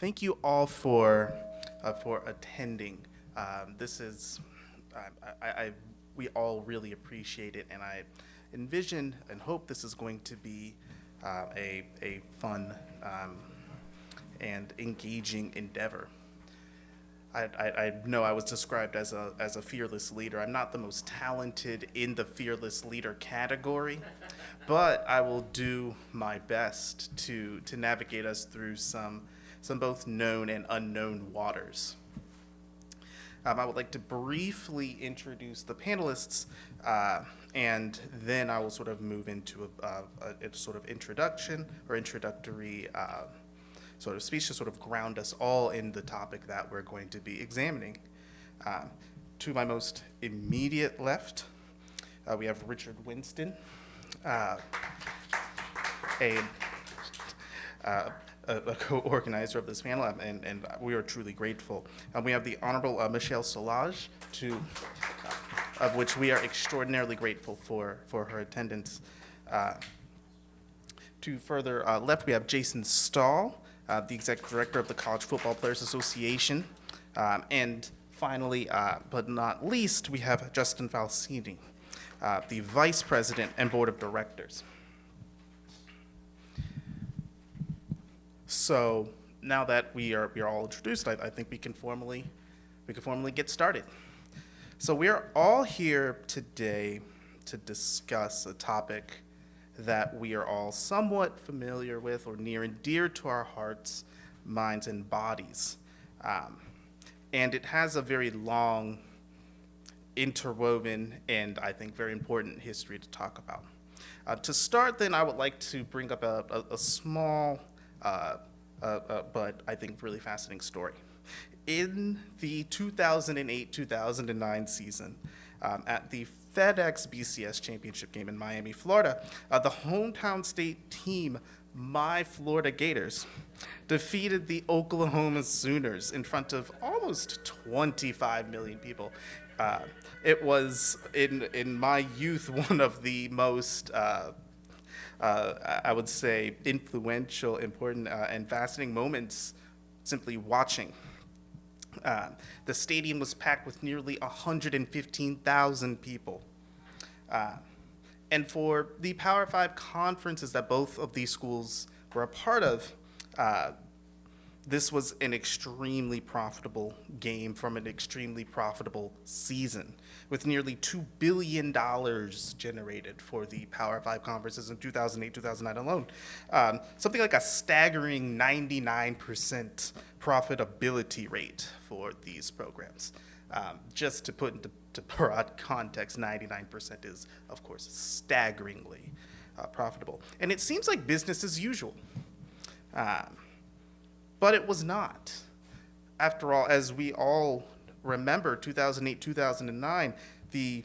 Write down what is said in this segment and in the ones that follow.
thank you all for attending. This is we all really appreciate it, and I envision and hope this is going to be a fun and engaging endeavor. I know I was described as a fearless leader. I'm not the most talented in the fearless leader category, but I will do my best to navigate us through some both known and unknown waters. I would like to briefly introduce the panelists, and then I will sort of move into a sort of introduction or introductory sort of speech to sort of ground us all in the topic that we're going to be examining. To my most immediate left, we have Richard Winston, a co-organizer of this panel, and we are truly grateful. We have the Honorable Michelle Solage, of which we are extraordinarily grateful for her attendance. To further left, we have Jason Stahl, the Executive Director of the College Football Players Association. And finally, but not least, we have Justin Falsini, the Vice President and Board of Directors. So now that we are all introduced, I think we can formally get started. So we are all here today to discuss a topic that we are all somewhat familiar with or near and dear to our hearts, minds, and bodies. And it has a very long, interwoven, and I think very important history to talk about. To start, then, I would like to bring up a small, but I think really fascinating story. In the 2008-2009 season, at the FedEx BCS Championship game in Miami, Florida, the hometown state team, my Florida Gators, defeated the Oklahoma Sooners in front of almost 25 million people. It was, in my youth, one of the most, I would say, influential, important, and fascinating moments simply watching. The stadium was packed with nearly 115,000 people. And for the Power 5 conferences that both of these schools were a part of, this was an extremely profitable game from an extremely profitable season, with nearly $2 billion generated for the Power 5 conferences in 2008-2009 alone. Something like a staggering 99% profitability rate for these programs. Just to put into broad context, 99% is, of course, staggeringly profitable. And it seems like business as usual. But it was not. After all, as we all remember, 2008-2009, the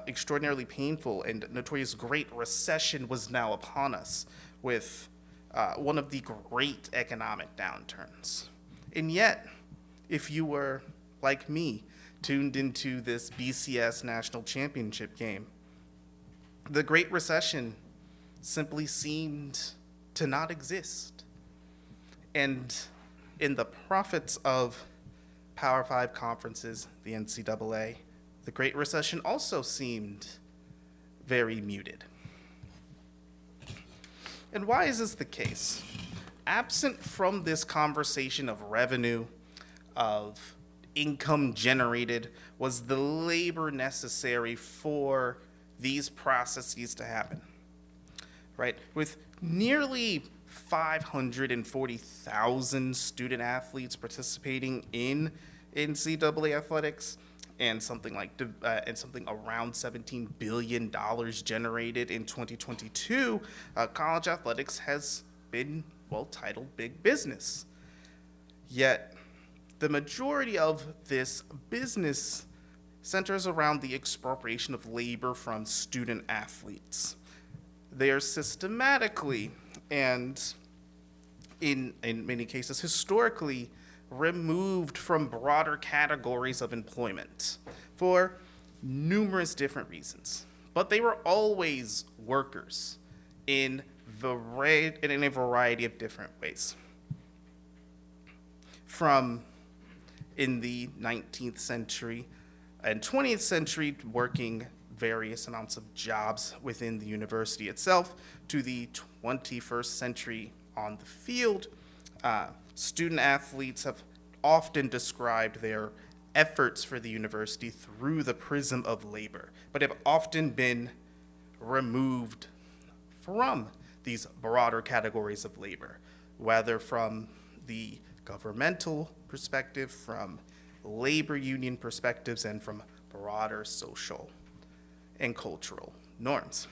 extraordinarily painful and notorious Great Recession was now upon us, with one of the great economic downturns. And yet, if you were, like me, tuned into this BCS National Championship game, the Great Recession simply seemed to not exist. And in the profits of Power 5 conferences, the NCAA, the Great Recession also seemed very muted. And why is this the case? Absent from this conversation of revenue, of income generated, was the labor necessary for these processes to happen, right? With nearly 540,000 student athletes participating in NCAA athletics, and something around $17 billion generated in 2022, college athletics has been well titled big business. Yet, the majority of this business centers around the expropriation of labor from student athletes. They are systematically and in many cases historically removed from broader categories of employment for numerous different reasons. But they were always workers in a variety of different ways. from in the 19th century and 20th century working various amounts of jobs within the university itself to the 21st century on the field. Student athletes have often described their efforts for the university through the prism of labor, but have often been removed from these broader categories of labor, whether from the governmental perspective, from labor union perspectives, and from broader social and cultural norms.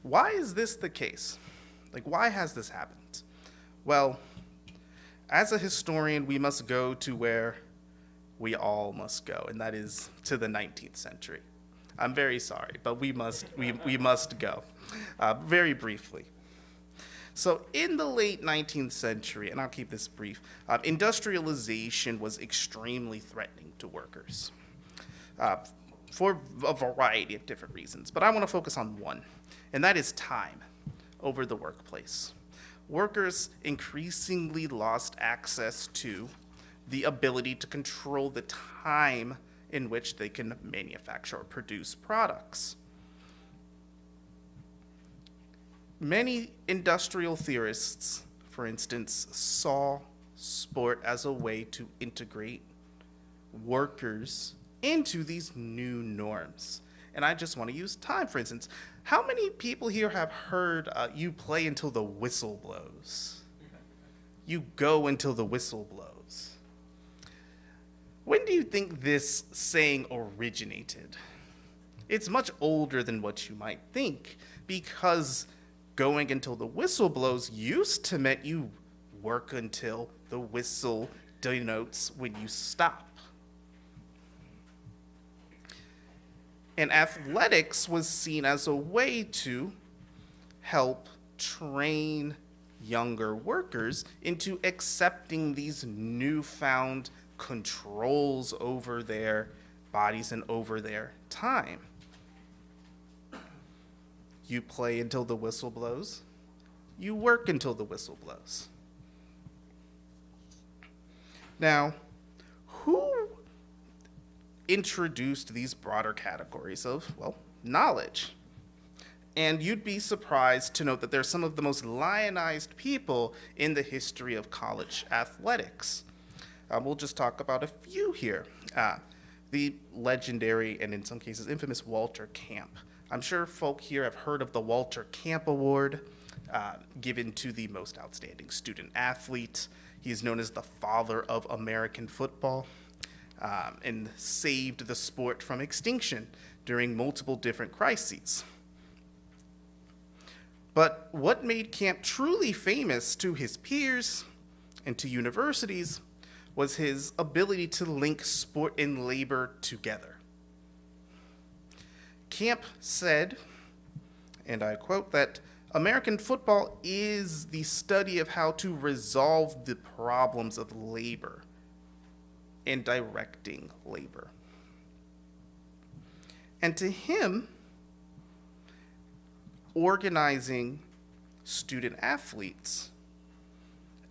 Why is this the case? Like, why has this happened? Well, as a historian, we must go to where we all must go, and that is to the 19th century. I'm very sorry, but we must go. Very briefly. So in the late 19th century, and I'll keep this brief, industrialization was extremely threatening to workers for a variety of different reasons, but I want to focus on one, and that is time over the workplace. Workers increasingly lost access to the ability to control the time in which they can manufacture or produce products. Many industrial theorists, for instance, saw sport as a way to integrate workers into these new norms. And I just want to use time, for instance. How many people here have heard you play until the whistle blows? You go until the whistle blows. When do you think this saying originated? It's much older than what you might think, because going until the whistle blows used to mean you work until the whistle denotes when you stop. And athletics was seen as a way to help train younger workers into accepting these newfound controls over their bodies and over their time. You play until the whistle blows. You work until the whistle blows. Now, who introduced these broader categories of, well, knowledge? And you'd be surprised to note that they're some of the most lionized people in the history of college athletics. We'll just talk about a few here. The legendary, and in some cases infamous, Walter Camp. I'm sure folk here have heard of the Walter Camp Award, given to the most outstanding student athlete. He is known as the father of American football, and saved the sport from extinction during multiple different crises. But what made Camp truly famous to his peers and to universities was his ability to link sport and labor together. Camp said, and I quote, that American football is the study of how to resolve the problems of labor and directing labor. And to him, organizing student athletes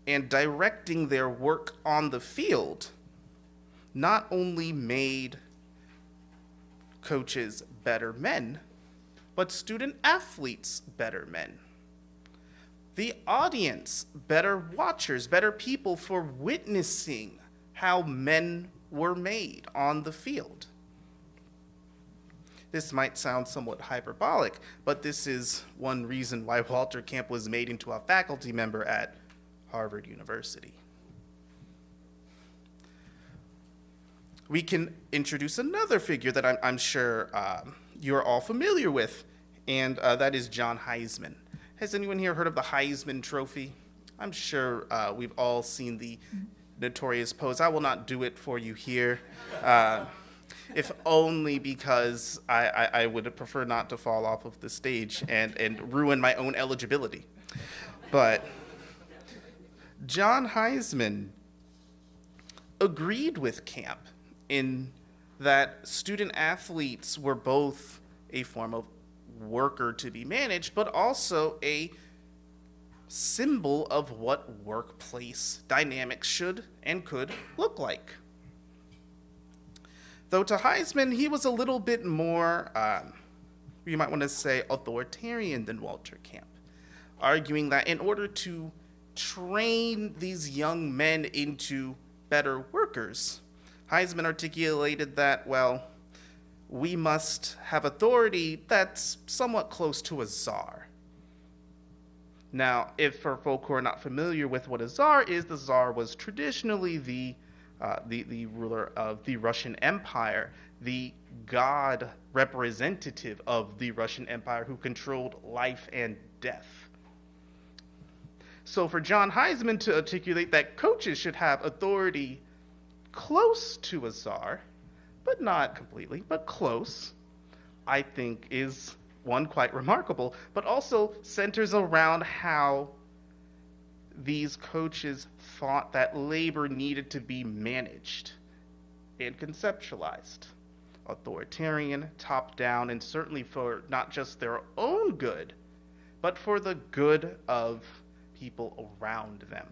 and directing their work on the field not only made coaches better men, but student athletes better men. The audience, better watchers, better people for witnessing how men were made on the field. This might sound somewhat hyperbolic, but this is one reason why Walter Camp was made into a faculty member at Harvard University. We can introduce another figure that I'm sure you're all familiar with, and that is John Heisman. Has anyone here heard of the Heisman Trophy? I'm sure we've all seen the notorious pose. I will not do it for you here, if only because I would prefer not to fall off of the stage and ruin my own eligibility. But John Heisman agreed with Camp in that student athletes were both a form of worker to be managed, but also a symbol of what workplace dynamics should and could look like. Though to Heisman, he was a little bit more, you might want to say, authoritarian than Walter Camp, arguing that in order to train these young men into better workers, Heisman articulated that, well, we must have authority that's somewhat close to a czar. Now, if for folk who are not familiar with what a czar is, the czar was traditionally the ruler of the Russian Empire, the god representative of the Russian Empire who controlled life and death. So for John Heisman to articulate that coaches should have authority close to a czar, but not completely, but close, I think is, one, quite remarkable, but also centers around how these coaches thought that labor needed to be managed and conceptualized. Authoritarian, top-down, and certainly for not just their own good, but for the good of people around them.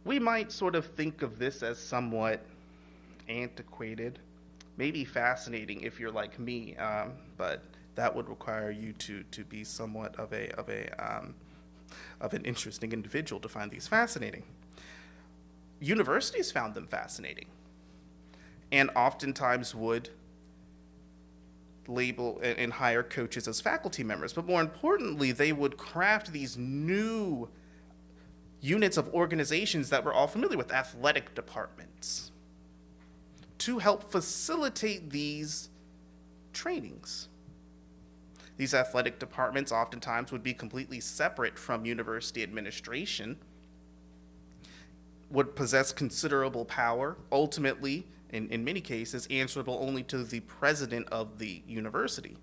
We might sort of think of this as somewhat antiquated, maybe fascinating if you're like me, but that would require you to be somewhat of an interesting individual to find these fascinating. Universities found them fascinating, and oftentimes would label and hire coaches as faculty members. But more importantly, they would craft these new units of organizations that we're all familiar with, athletic departments, to help facilitate these trainings. These athletic departments oftentimes would be completely separate from university administration, would possess considerable power, ultimately, in many cases, answerable only to the president of the university.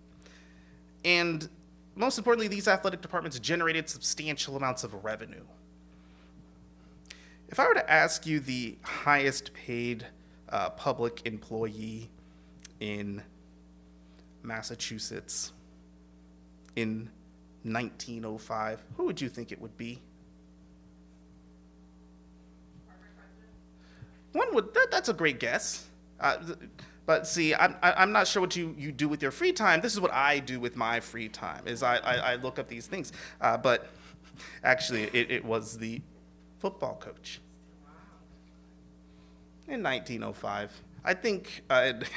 And most importantly, these athletic departments generated substantial amounts of revenue. If I were to ask you the highest paid public employee in Massachusetts in 1905, who would you think it would be? One would. That's a great guess. But see, I'm not sure what you do with your free time. This is what I do with my free time, is I look up these things. But actually, it was the football coach in 1905. I think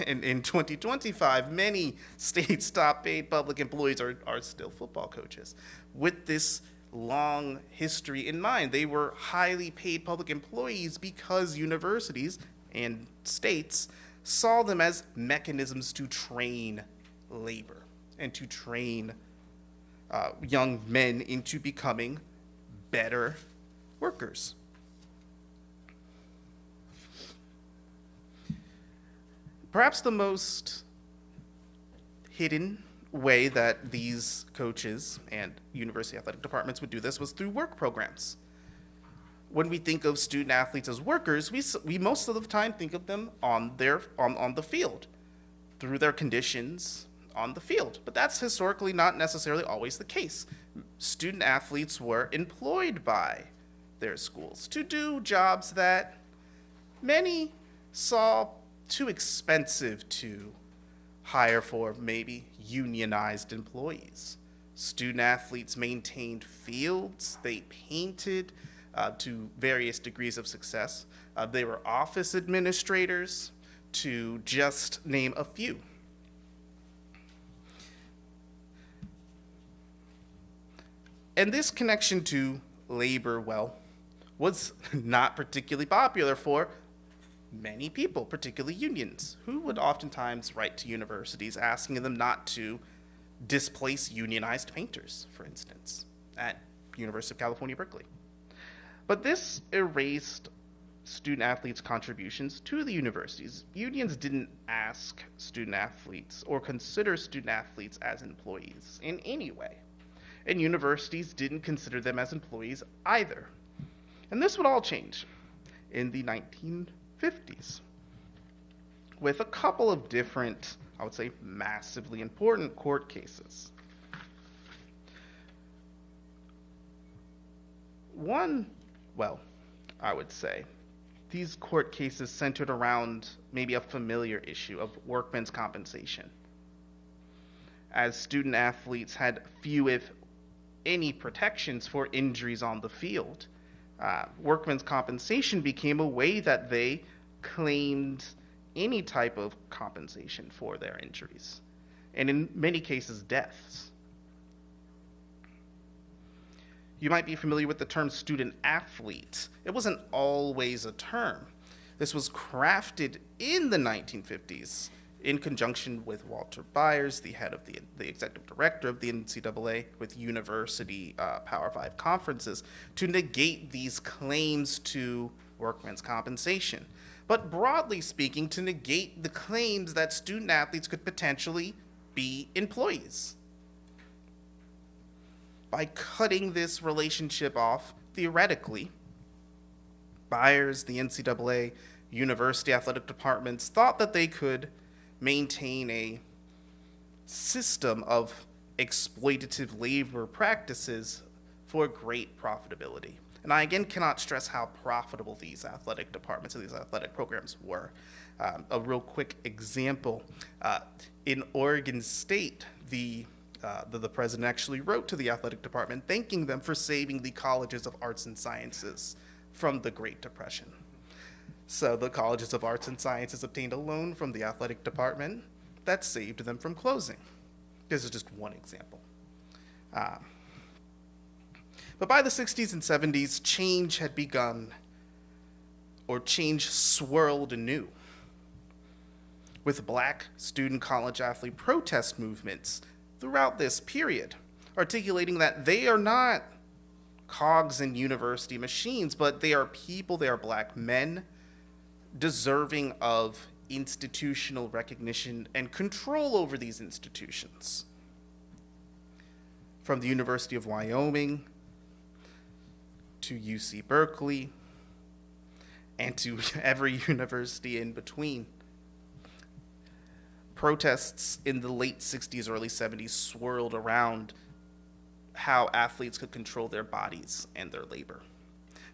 in 2025, many states' top-paid public employees are still football coaches. With this long history in mind, they were highly paid public employees because universities and states saw them as mechanisms to train labor and to train young men into becoming better workers. Perhaps the most hidden way that these coaches and university athletic departments would do this was through work programs. When we think of student athletes as workers, we most of the time think of them on the field, through their conditions on the field. But that's historically not necessarily always the case. Student athletes were employed by their schools to do jobs that many saw too expensive to hire for maybe unionized employees. Student athletes maintained fields, they painted to various degrees of success. They were office administrators, to just name a few. And this connection to labor, well, was not particularly popular for many people, particularly unions, who would oftentimes write to universities asking them not to displace unionized painters, for instance, at University of California, Berkeley. But this erased student athletes' contributions to the universities. Unions didn't ask student athletes or consider student athletes as employees in any way, and universities didn't consider them as employees either. And this would all change in the 1950s with a couple of different I would say, massively important court cases. I would say, these court cases centered around maybe a familiar issue of workmen's compensation. As student athletes had few, if any, protections for injuries on the field, workmen's compensation became a way that they claimed any type of compensation for their injuries, and in many cases, deaths. You might be familiar with the term student athlete. It wasn't always a term. This was crafted in the 1950s in conjunction with Walter Byers, the head of the executive director of the NCAA, with university Power 5 conferences, to negate these claims to workmen's compensation. But broadly speaking, to negate the claims that student athletes could potentially be employees. By cutting this relationship off, theoretically, Byers, the NCAA, university athletic departments thought that they could maintain a system of exploitative labor practices for great profitability. And I again cannot stress how profitable these athletic departments and these athletic programs were. A real quick example, in Oregon State, the president actually wrote to the athletic department thanking them for saving the colleges of arts and sciences from the Great Depression. So the colleges of arts and sciences obtained a loan from the athletic department that saved them from closing. This is just one example. But by the 60s and 70s, change had begun, or change swirled anew, with Black student college athlete protest movements throughout this period, articulating that they are not cogs in university machines, but they are people, they are Black men, deserving of institutional recognition and control over these institutions. From the University of Wyoming to UC Berkeley and to every university in between. Protests in the late 60s, early 70s swirled around how athletes could control their bodies and their labor.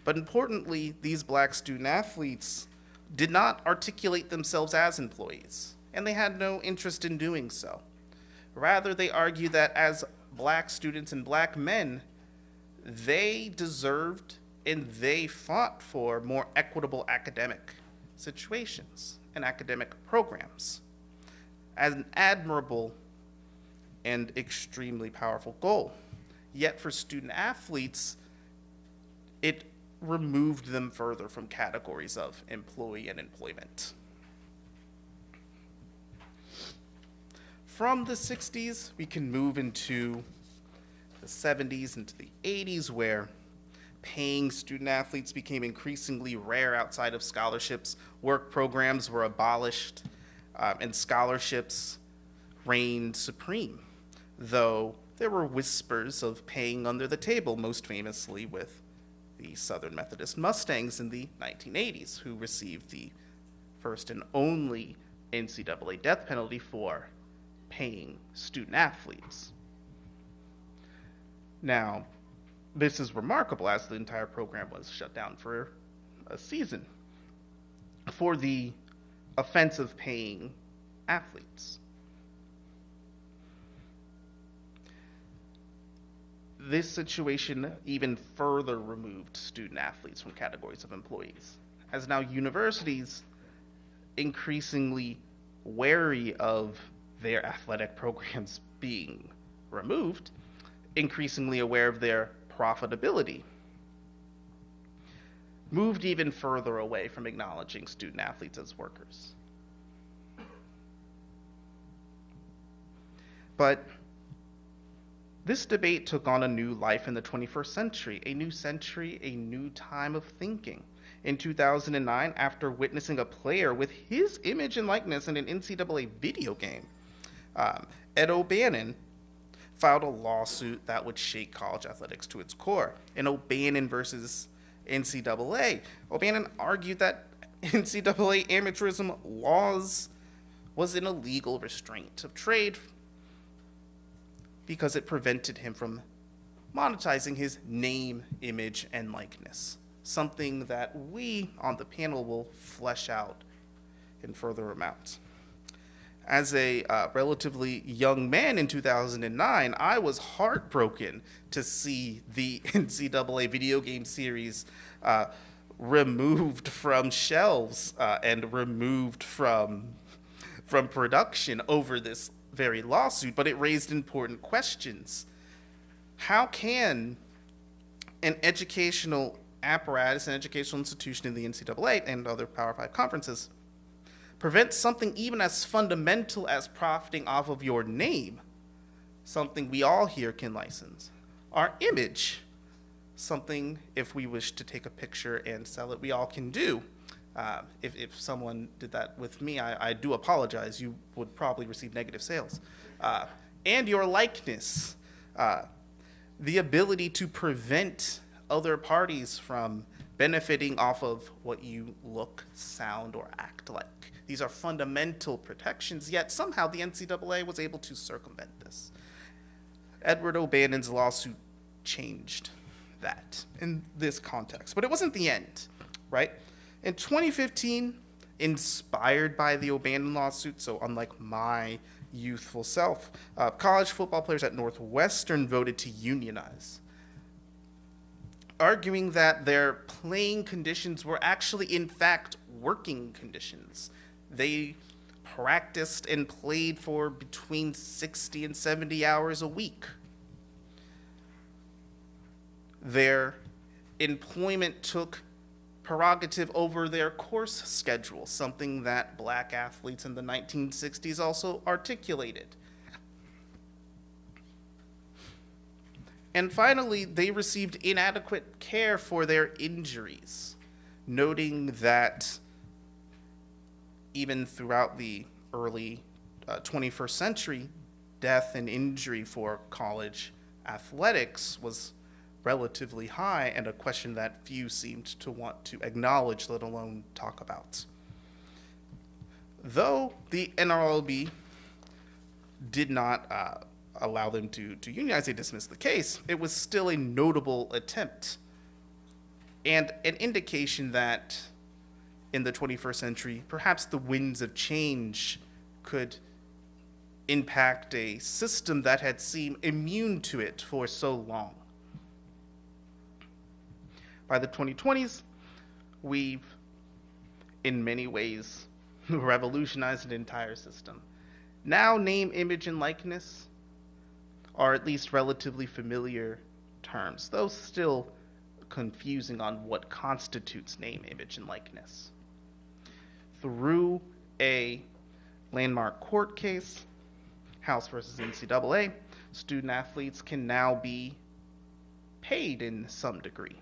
But importantly, these Black student athletes did not articulate themselves as employees, and they had no interest in doing so. Rather, they argued that as Black students and Black men, they deserved and they fought for more equitable academic situations and academic programs. As an admirable and extremely powerful goal. Yet for student athletes, it removed them further from categories of employee and employment. From the 60s, we can move into the 70s, into the 80s, where paying student athletes became increasingly rare outside of scholarships. Work programs were abolished, and scholarships reigned supreme, though there were whispers of paying under the table, most famously with the Southern Methodist Mustangs in the 1980s, who received the first and only NCAA death penalty for paying student athletes. Now, this is remarkable, as the entire program was shut down for a season for the offense of paying athletes. This situation even further removed student athletes from categories of employees, as now universities, increasingly wary of their athletic programs being removed, increasingly aware of their profitability, moved even further away from acknowledging student athletes as workers. But this debate took on a new life in the 21st century, a new time of thinking. In 2009, after witnessing a player with his image and likeness in an NCAA video game, Ed O'Bannon filed a lawsuit that would shake college athletics to its core. In O'Bannon versus NCAA, O'Bannon argued that NCAA amateurism laws was an illegal restraint of trade because it prevented him from monetizing his name, image, and likeness, something that we on the panel will flesh out in further amounts. As a relatively young man in 2009, I was heartbroken to see the NCAA video game series removed from shelves and removed from production over this very lawsuit, but it raised important questions. How can an educational apparatus, an educational institution in the NCAA and other Power 5 conferences prevent something even as fundamental as profiting off of your name, something we all here can license, our image, something if we wish to take a picture and sell it, we all can do. If someone did that with me, I do apologize. You would probably receive negative sales. And your likeness, the ability to prevent other parties from benefiting off of what you look, sound, or act like. These are fundamental protections, yet somehow the NCAA was able to circumvent this. Edward O'Bannon's lawsuit changed that in this context, but it wasn't the end, right? In 2015, inspired by the O'Bannon lawsuit, so unlike my youthful self, college football players at Northwestern voted to unionize, arguing that their playing conditions were actually, in fact, working conditions. They practiced and played for between 60 and 70 hours a week. Their employment took prerogative over their course schedule, something that black athletes in the 1960s also articulated. And finally, they received inadequate care for their injuries, noting that even throughout the early 21st century, death and injury for college athletics was relatively high and a question that few seemed to want to acknowledge, let alone talk about. Though the NRLB did not allow them to unionize, they dismissed the case, it was still a notable attempt and an indication that in the 21st century, perhaps the winds of change could impact a system that had seemed immune to it for so long. By the 2020s, we've, in many ways, revolutionized an entire system. Now, name, image, and likeness are at least relatively familiar terms, though still confusing on what constitutes name, image, and likeness. Through a landmark court case, House versus NCAA, student athletes can now be paid in some degree.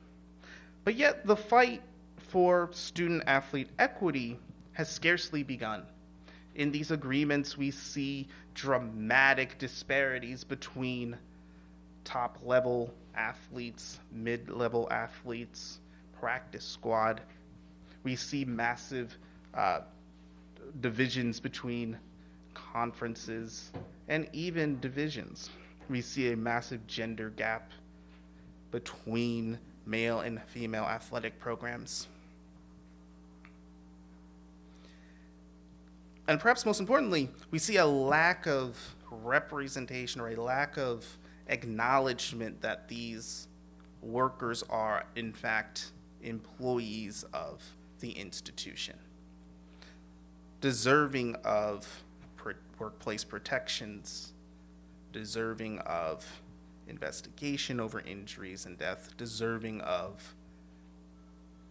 But yet the fight for student athlete equity has scarcely begun. In these agreements, we see dramatic disparities between top-level athletes, mid-level athletes, practice squad. We see massive divisions between conferences and even divisions. We see a massive gender gap between male and female athletic programs. And perhaps most importantly, we see a lack of representation or a lack of acknowledgement that these workers are, in fact, employees of the institution, deserving of workplace protections, deserving of investigation over injuries and death, deserving of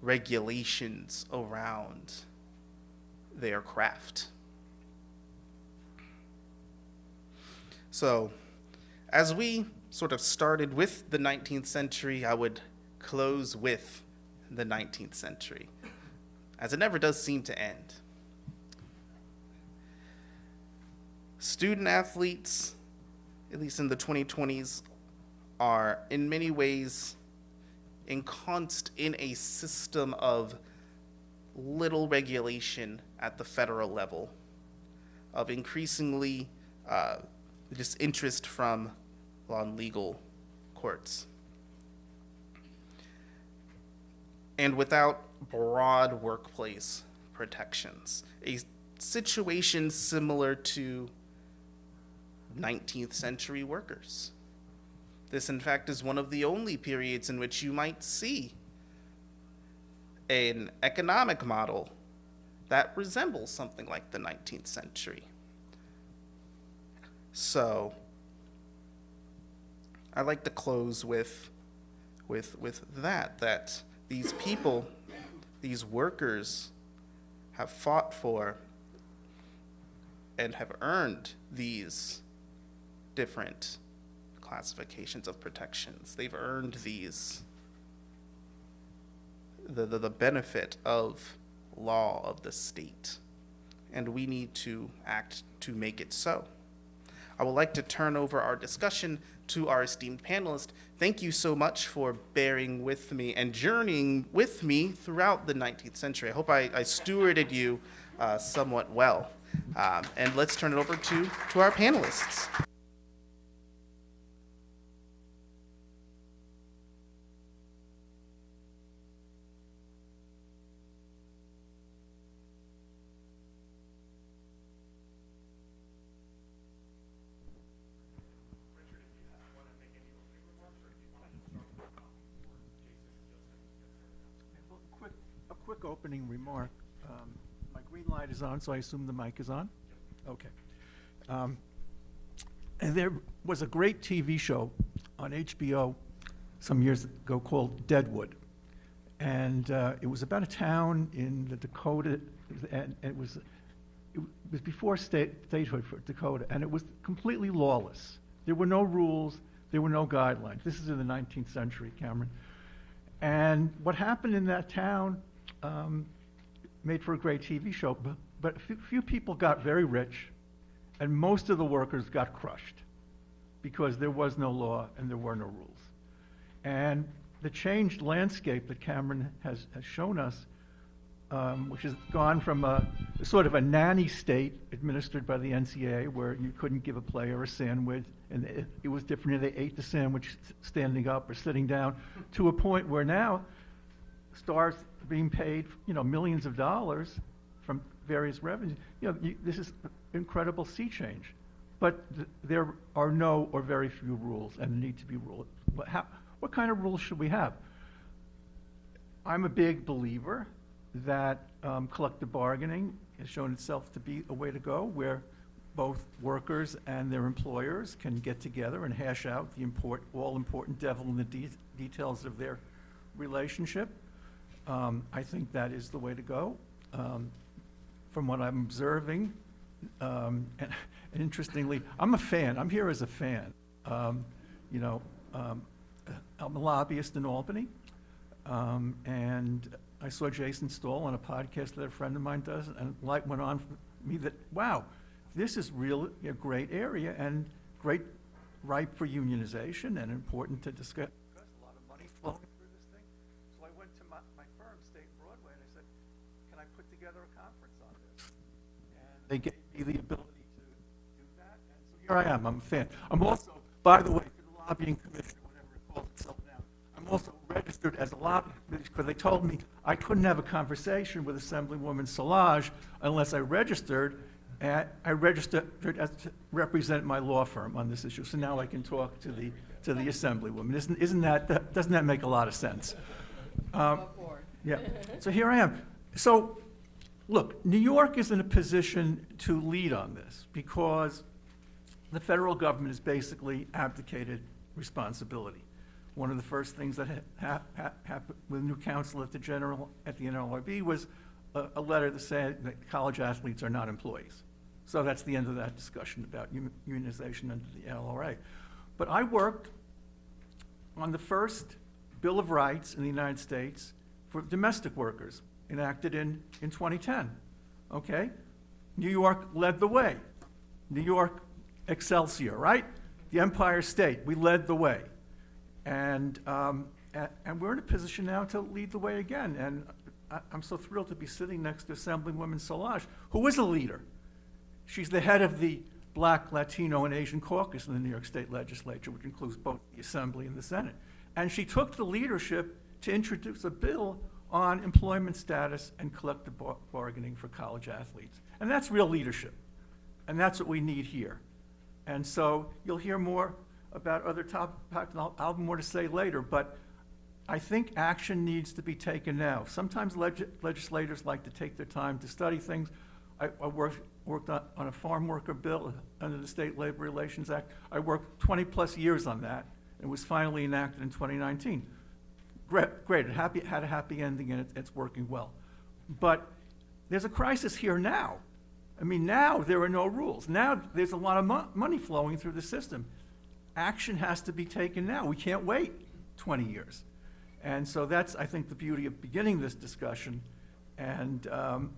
regulations around their craft. So, as we sort of started with the 19th century, I would close with the 19th century, as it never does seem to end. Student athletes, at least in the 2020s, are in many ways ensconced in a system of little regulation at the federal level, of increasingly just interest from non-legal courts. And without broad workplace protections, a situation similar to 19th century workers. This, in fact, is one of the only periods in which you might see an economic model that resembles something like the 19th century. So, I'd like to close with that these people, these workers, have fought for and have earned these different classifications of protections. They've earned these, the benefit of law of the state, and we need to act to make it so. I would like to turn over our discussion to our esteemed panelists. Thank you so much for bearing with me and journeying with me throughout the 19th century. I hope I stewarded you somewhat well. And let's turn it over to our panelists. Quick opening remark. My green light is on, so I assume the mic is on? Okay. And there was a great TV show on HBO some years ago called Deadwood. And it was about a town in the Dakota, and it was before statehood for Dakota, and it was completely lawless. There were no rules, there were no guidelines. This is in the 19th century, Cameron. And what happened in that town made for a great TV show, but few people got very rich, and most of the workers got crushed because there was no law and there were no rules. And the changed landscape that Cameron has shown us, which has gone from a sort of a nanny state administered by the NCAA, where you couldn't give a player a sandwich, and it was different if they ate the sandwich standing up or sitting down, to a point where now stars being paid, millions of dollars from various revenues. This is incredible sea change. But there are no or very few rules, and need to be rules. What kind of rules should we have? I'm a big believer that collective bargaining has shown itself to be a way to go, where both workers and their employers can get together and hash out the all-important devil in the details of their relationship. I think that is the way to go. From what I'm observing, and interestingly, I'm a fan. I'm here as a fan. I'm a lobbyist in Albany, and I saw Jason Stoll on a podcast that a friend of mine does, and light went on for me that, wow, this is really a great area and great, ripe for unionization and important to discuss. There's a lot of money flowing through this thing. So I went to my firm, State Broadway, and I said, can I put together a conference on this? And they gave me the ability to do that, and so here I am. I'm a fan. I'm also, by the way, for the lobbying commission, whatever it calls itself now, I'm also registered as a lobbyist because they told me I couldn't have a conversation with Assemblywoman Szilagyi unless I registered. And I registered as to represent my law firm on this issue. So now I can talk to the Assemblywoman. Doesn't that make a lot of sense? Yeah. So here I am. So look, New York is in a position to lead on this because the federal government has basically abdicated responsibility. One of the first things that happened with new counsel at the NLRB was a letter that said that college athletes are not employees. So that's the end of that discussion about unionization under the NLRA. But I worked on the first Bill of Rights in the United States for domestic workers, enacted in 2010, okay? New York led the way. New York, Excelsior, right? The Empire State, we led the way. And we're in a position now to lead the way again. And I'm so thrilled to be sitting next to Assemblywoman Szilagyi, who is a leader. She's the head of the Black, Latino, and Asian caucus in the New York State Legislature, which includes both the Assembly and the Senate. And she took the leadership to introduce a bill on employment status and collective bargaining for college athletes. And that's real leadership. And that's what we need here. And so you'll hear more about other topics, and I'll have more to say later, but I think action needs to be taken now. Sometimes legislators like to take their time to study things. I worked on a farm worker bill under the State Labor Relations Act. I worked 20 plus years on that. It was finally enacted in 2019. Great, it had a happy ending and it's working well. But there's a crisis here now. I mean, now there are no rules. Now there's a lot of money flowing through the system. Action has to be taken now. We can't wait 20 years. And so that's, I think, the beauty of beginning this discussion. And I'm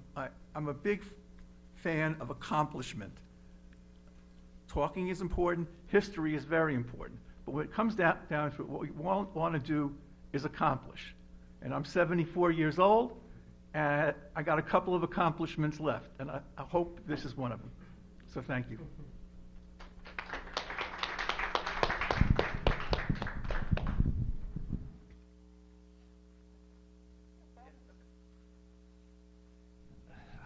a big fan of accomplishment. Talking is important. History is very important. But when it comes down to it, what we want to do is accomplish. And I'm 74 years old, and I got a couple of accomplishments left. And I hope this is one of them. So thank you.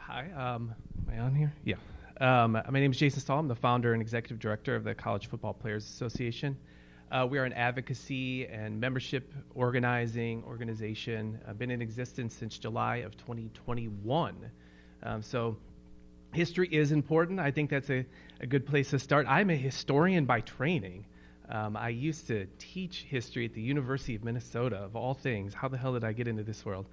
Hi, am I on here? Yeah. My name is Jason Stahl. I'm the founder and executive director of the College Football Players Association. We are an advocacy and membership organization. I've been in existence since July of 2021. So history is important. I think that's a good place to start. I'm a historian by training. I used to teach history at the University of Minnesota, of all things. How the hell did I get into this world?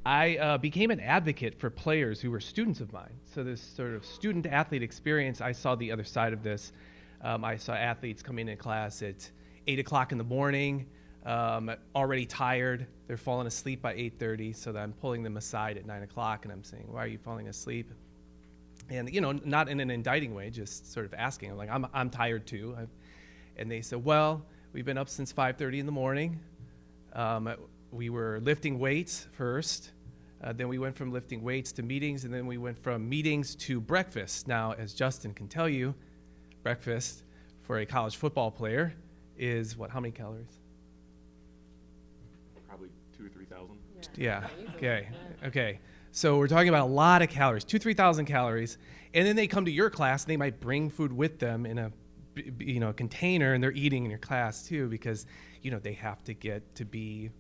I became an advocate for players who were students of mine. So this sort of student-athlete experience, I saw the other side of this. I saw athletes coming in class at 8 o'clock in the morning, already tired. They're falling asleep by 8:30, so that I'm pulling them aside at 9 o'clock, and I'm saying, why are you falling asleep? And, you know, not in an indicting way, just sort of asking. I'm like, I'm tired too. And they said, well, we've been up since 5:30 in the morning. We were lifting weights first. Then we went from lifting weights to meetings, and then we went from meetings to breakfast. Now, as Justin can tell you, breakfast for a college football player is what? How many calories? Probably 2,000 or 3,000. Yeah. Okay. So we're talking about a lot of calories, 2,000-3,000 calories, and then they come to your class and they might bring food with them in a container, and they're eating in your class too because they have to get to be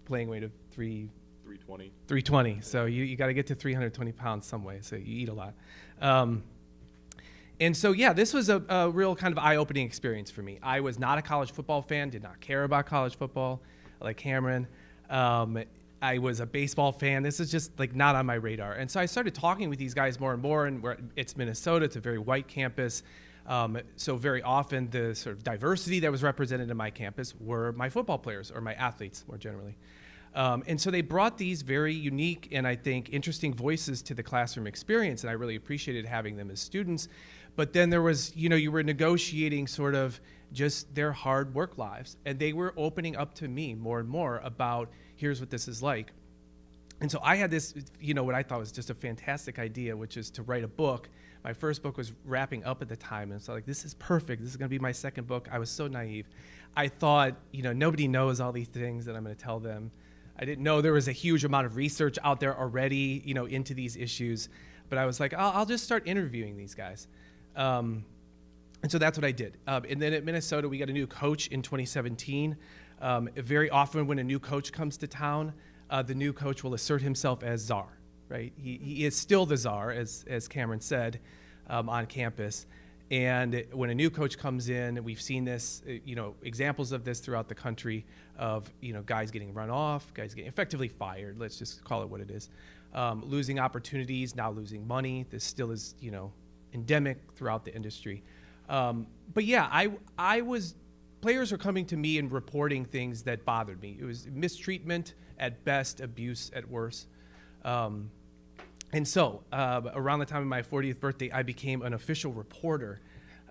playing weight of 320. 320. So you got to get to 320 pounds some way. So you eat a lot. And so, yeah, this was a real kind of eye-opening experience for me. I was not a college football fan, did not care about college football like Cameron. I was a baseball fan. This is just like not on my radar. And so I started talking with these guys more and more, and it's Minnesota. It's a very white campus. So very often the sort of diversity that was represented in my campus were my football players or my athletes more generally. And so they brought these very unique and I think interesting voices to the classroom experience, and I really appreciated having them as students. But then there was, you were negotiating sort of just their hard work lives, and they were opening up to me more and more about here's what this is like. And so I had this, what I thought was just a fantastic idea, which is to write a book. My first book was wrapping up at the time, and so like, this is perfect. This is going to be my second book. I was so naive. I thought, nobody knows all these things that I'm going to tell them. I didn't know there was a huge amount of research out there already, into these issues. But I was like, I'll just start interviewing these guys. And so that's what I did. And then at Minnesota, we got a new coach in 2017. Very often when a new coach comes to town, the new coach will assert himself as czar, right? He is still the czar, as Cameron said, on campus. And when a new coach comes in, we've seen this, examples of this throughout the country of, guys getting run off, guys getting effectively fired. Let's just call it what it is. Losing opportunities, now losing money. This still is, endemic throughout the industry. But yeah, players are coming to me and reporting things that bothered me. It was mistreatment at best, abuse at worst. And so around the time of my 40th birthday, I became an official reporter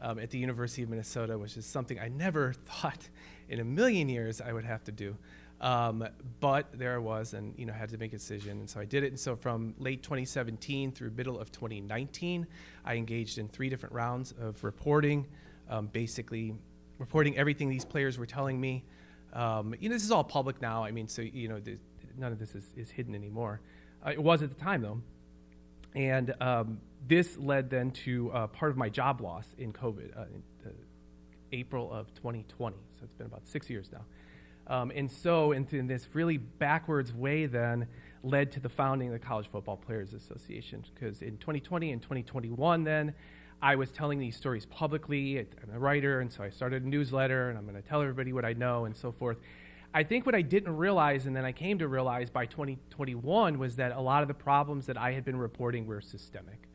at the University of Minnesota, which is something I never thought in a million years I would have to do. But there I was, and had to make a decision, and so I did it. And so from late 2017 through middle of 2019, I engaged in 3 different rounds of reporting, basically reporting everything these players were telling me. This is all public now. I mean, so none of this is hidden anymore. It was at the time though, and this led then to part of my job loss in COVID, in April of 2020. So it's been about 6 years now. And so in this really backwards way then led to the founding of the College Football Players Association, because in 2020 and 2021 then I was telling these stories publicly. I'm a writer, and so I started a newsletter, and I'm going to tell everybody what I know and so forth. I think what I didn't realize, and then I came to realize by 2021, was that a lot of the problems that I had been reporting were systemic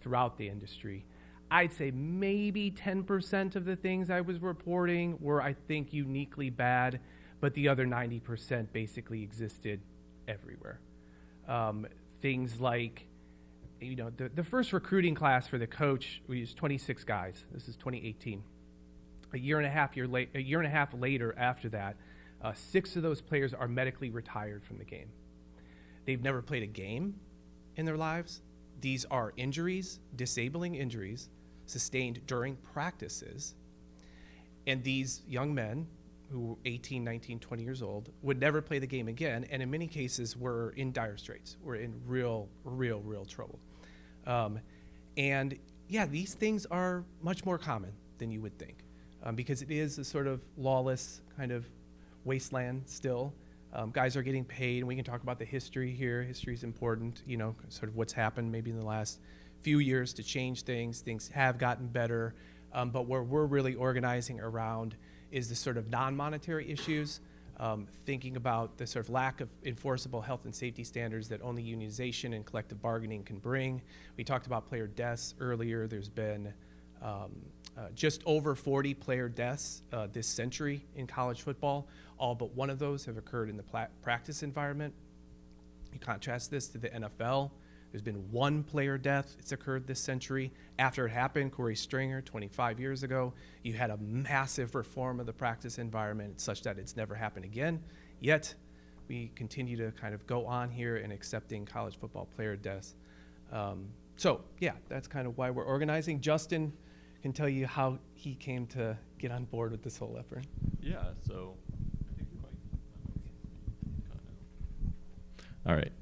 throughout the industry. I'd say maybe 10% of the things I was reporting were, I think, uniquely bad, but the other 90% basically existed everywhere. Things like, the first recruiting class for the coach, we used 26 guys. This is 2018. A year and a half later after that, 6 of those players are medically retired from the game. They've never played a game in their lives. These are injuries, disabling injuries, sustained during practices. And these young men, who were 18, 19, 20 years old, would never play the game again, and in many cases were in dire straits, were in real trouble. And yeah, these things are much more common than you would think, because it is a sort of lawless kind of wasteland still. Guys are getting paid, and we can talk about the history here. History is important, sort of what's happened maybe in the last few years to change things. Things have gotten better, but where we're really organizing around is the sort of non-monetary issues, thinking about the sort of lack of enforceable health and safety standards that only unionization and collective bargaining can bring. We talked about player deaths earlier. There's been just over 40 player deaths this century in college football. All but one of those have occurred in the practice environment. You contrast this to the NFL. There's been 1 player death. It's occurred this century. After it happened, Corey Stringer, 25 years ago, you had a massive reform of the practice environment such that it's never happened again. Yet, we continue to kind of go on here in accepting college football player deaths. So, yeah, that's kind of why we're organizing. Justin can tell you how he came to get on board with this whole effort. Yeah, so I think you might. All right.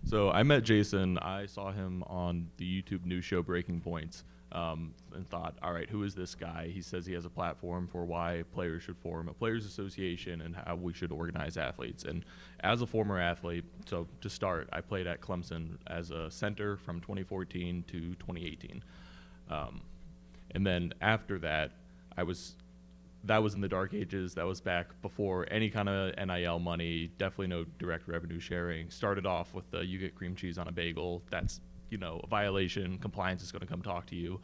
So I met Jason. I saw him on the YouTube news show Breaking Points, and thought, all right, who is this guy? He says he has a platform for why players should form a players association and how we should organize athletes. And as a former athlete, so to start, I played at Clemson as a center from 2014 to 2018. And then after that, that was in the dark ages. That was back before any kind of NIL money, definitely no direct revenue sharing. Started off with the you get cream cheese on a bagel. That's, a violation. Compliance is going to come talk to you.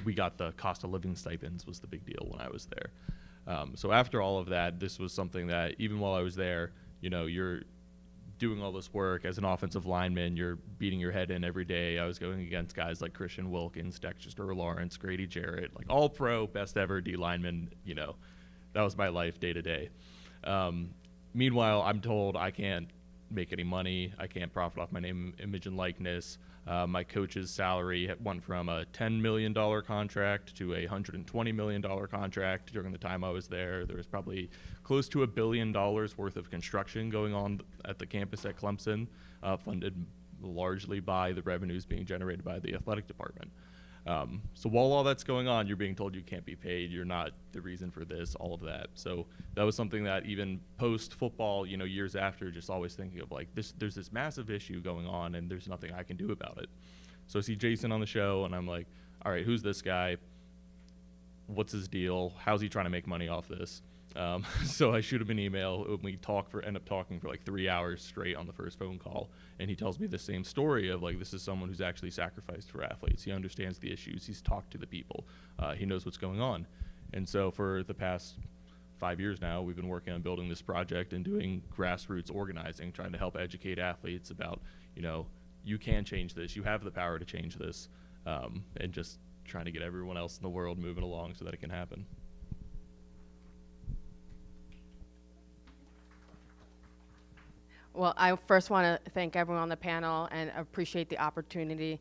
We got the cost of living stipends was the big deal when I was there. So after all of that, this was something that even while I was there, you're doing all this work as an offensive lineman, you're beating your head in every day. I was going against guys like Christian Wilkins, Dexter Lawrence, Grady Jarrett, like all pro, best ever D lineman. That was my life day to day. Meanwhile, I'm told I can't make any money. I can't profit off my name, image, and likeness. My coach's salary went from a $10 million contract to a $120 million contract during the time I was there. There was probably close to $1 billion worth of construction going on at the campus at Clemson, funded largely by the revenues being generated by the athletic department. So while all that's going on, you're being told you can't be paid, you're not the reason for this, all of that. So that was something that even post-football, years after, just always thinking of like, there's this massive issue going on and there's nothing I can do about it. So I see Jason on the show and I'm like, all right, who's this guy? What's his deal? How's he trying to make money off this? So I shoot him an email, and we end up talking for like 3 hours straight on the first phone call, and he tells me the same story of like, this is someone who's actually sacrificed for athletes. He understands the issues. He's talked to the people. He knows what's going on. And so for the past 5 years now, we've been working on building this project and doing grassroots organizing, trying to help educate athletes about, you can change this. You have the power to change this, and just trying to get everyone else in the world moving along so that it can happen. Well, I first want to thank everyone on the panel and appreciate the opportunity.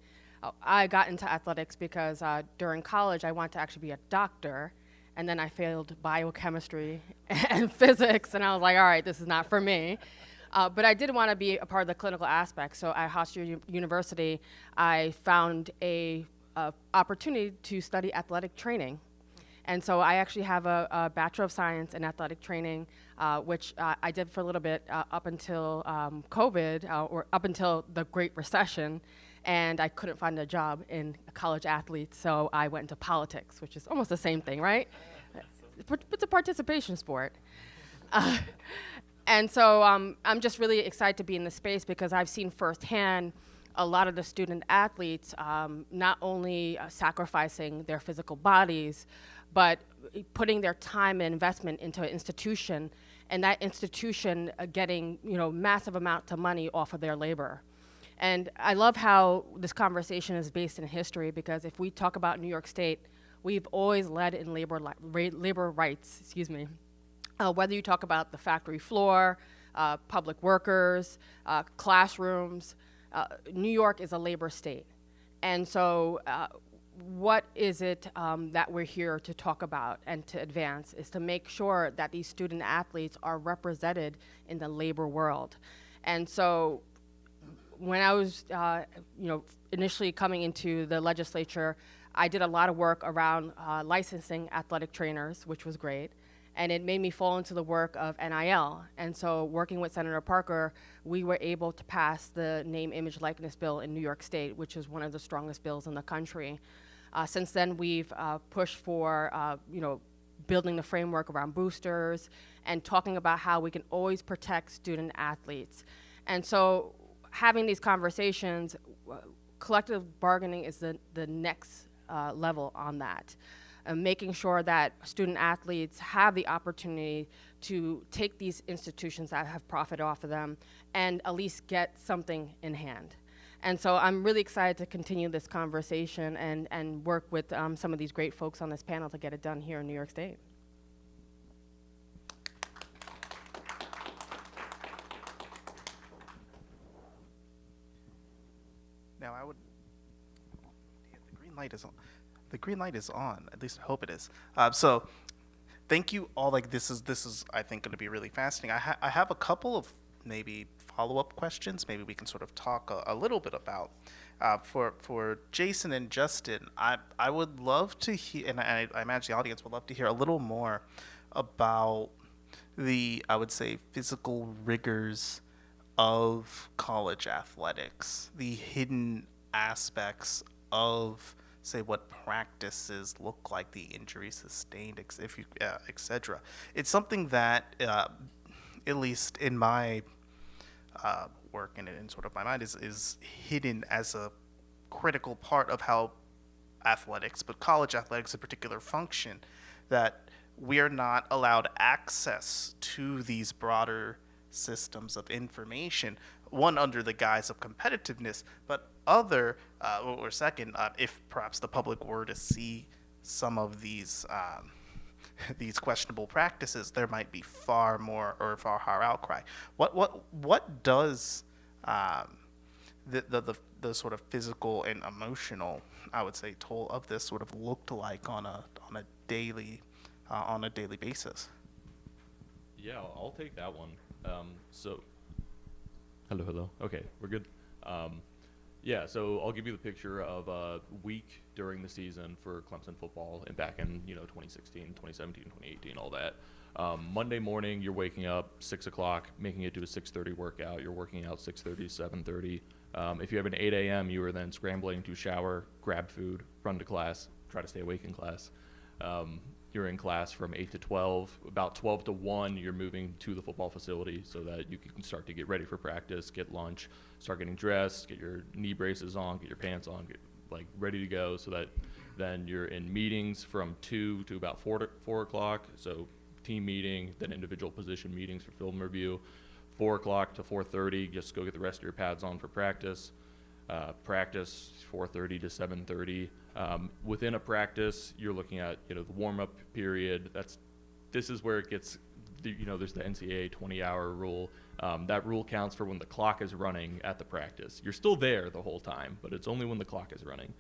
I got into athletics because during college I wanted to actually be a doctor, and then I failed biochemistry and physics, and I was like, all right, this is not for me. But I did want to be a part of the clinical aspect. So at Hofstra University, I found a opportunity to study athletic training. And so I actually have a Bachelor of Science in Athletic Training, which I did for a little bit up until COVID, or up until the Great Recession, and I couldn't find a job in college athletes, so I went into politics, which is almost the same thing, right? But it's a participation sport. And so I'm just really excited to be in this space because I've seen firsthand a lot of the student athletes not only sacrificing their physical bodies, but putting their time and investment into an institution, and that institution getting massive amounts of money off of their labor. And I love how this conversation is based in history, because if we talk about New York State, we've always led in labor rights, whether you talk about the factory floor, public workers, classrooms, New York is a labor state. And so what is it that we're here to talk about and to advance is to make sure that these student athletes are represented in the labor world. And so when I was initially coming into the legislature, I did a lot of work around licensing athletic trainers, which was great. And it made me fall into the work of NIL. And so working with Senator Parker, we were able to pass the name, image, likeness bill in New York State, which is one of the strongest bills in the country. Since then, we've pushed for building the framework around boosters and talking about how we can always protect student athletes. And so having these conversations, collective bargaining is the next level on that. Making sure that student athletes have the opportunity to take these institutions that have profit off of them and at least get something in hand. And so I'm really excited to continue this conversation and work with some of these great folks on this panel to get it done here in New York State. Now I would, yeah, the green light is on. The green light is on. At least I hope it is. So, thank you all. Like this is I think going to be really fascinating. I have a couple of maybe follow-up questions. Maybe we can sort of talk a little bit about. For Jason and Justin, I would love to hear, and I imagine the audience would love to hear a little more about the, I would say, physical rigors of college athletics, the hidden aspects of, say, what practices look like, the injuries sustained, etc. It's something that, at least in my work and in sort of my mind, is hidden as a critical part of how athletics, but college athletics in particular, function, that we are not allowed access to these broader systems of information, one under the guise of competitiveness, but other, or second, if perhaps the public were to see some of these questionable practices, there might be far more or far higher outcry. What does the sort of physical and emotional, I would say, toll of this sort of looked like on a daily basis? Yeah, I'll take that one. So, hello. Okay, we're good. Yeah, so I'll give you the picture of a week during the season for Clemson football, and back in 2016, 2017, 2018, all that. Monday morning, you're waking up 6 o'clock, making it to a 6:30 workout. You're working out 6:30 to 7:30. If you have an 8 a.m., you are then scrambling to shower, grab food, run to class, try to stay awake in class. You're in class from 8 to 12. About 12 to 1, you're moving to the football facility so that you can start to get ready for practice, get lunch, start getting dressed, get your knee braces on, get your pants on, get ready to go, so that then you're in meetings from 2 to about 4 o'clock. So team meeting, then individual position meetings for film review. 4 o'clock to 4:30, just go get the rest of your pads on for practice. Practice 4:30 to 7:30. Within a practice, you're looking at the warm-up period. This is where it gets there's the NCAA 20-hour rule. That rule counts for when the clock is running at the practice. You're still there the whole time, but it's only when the clock is running.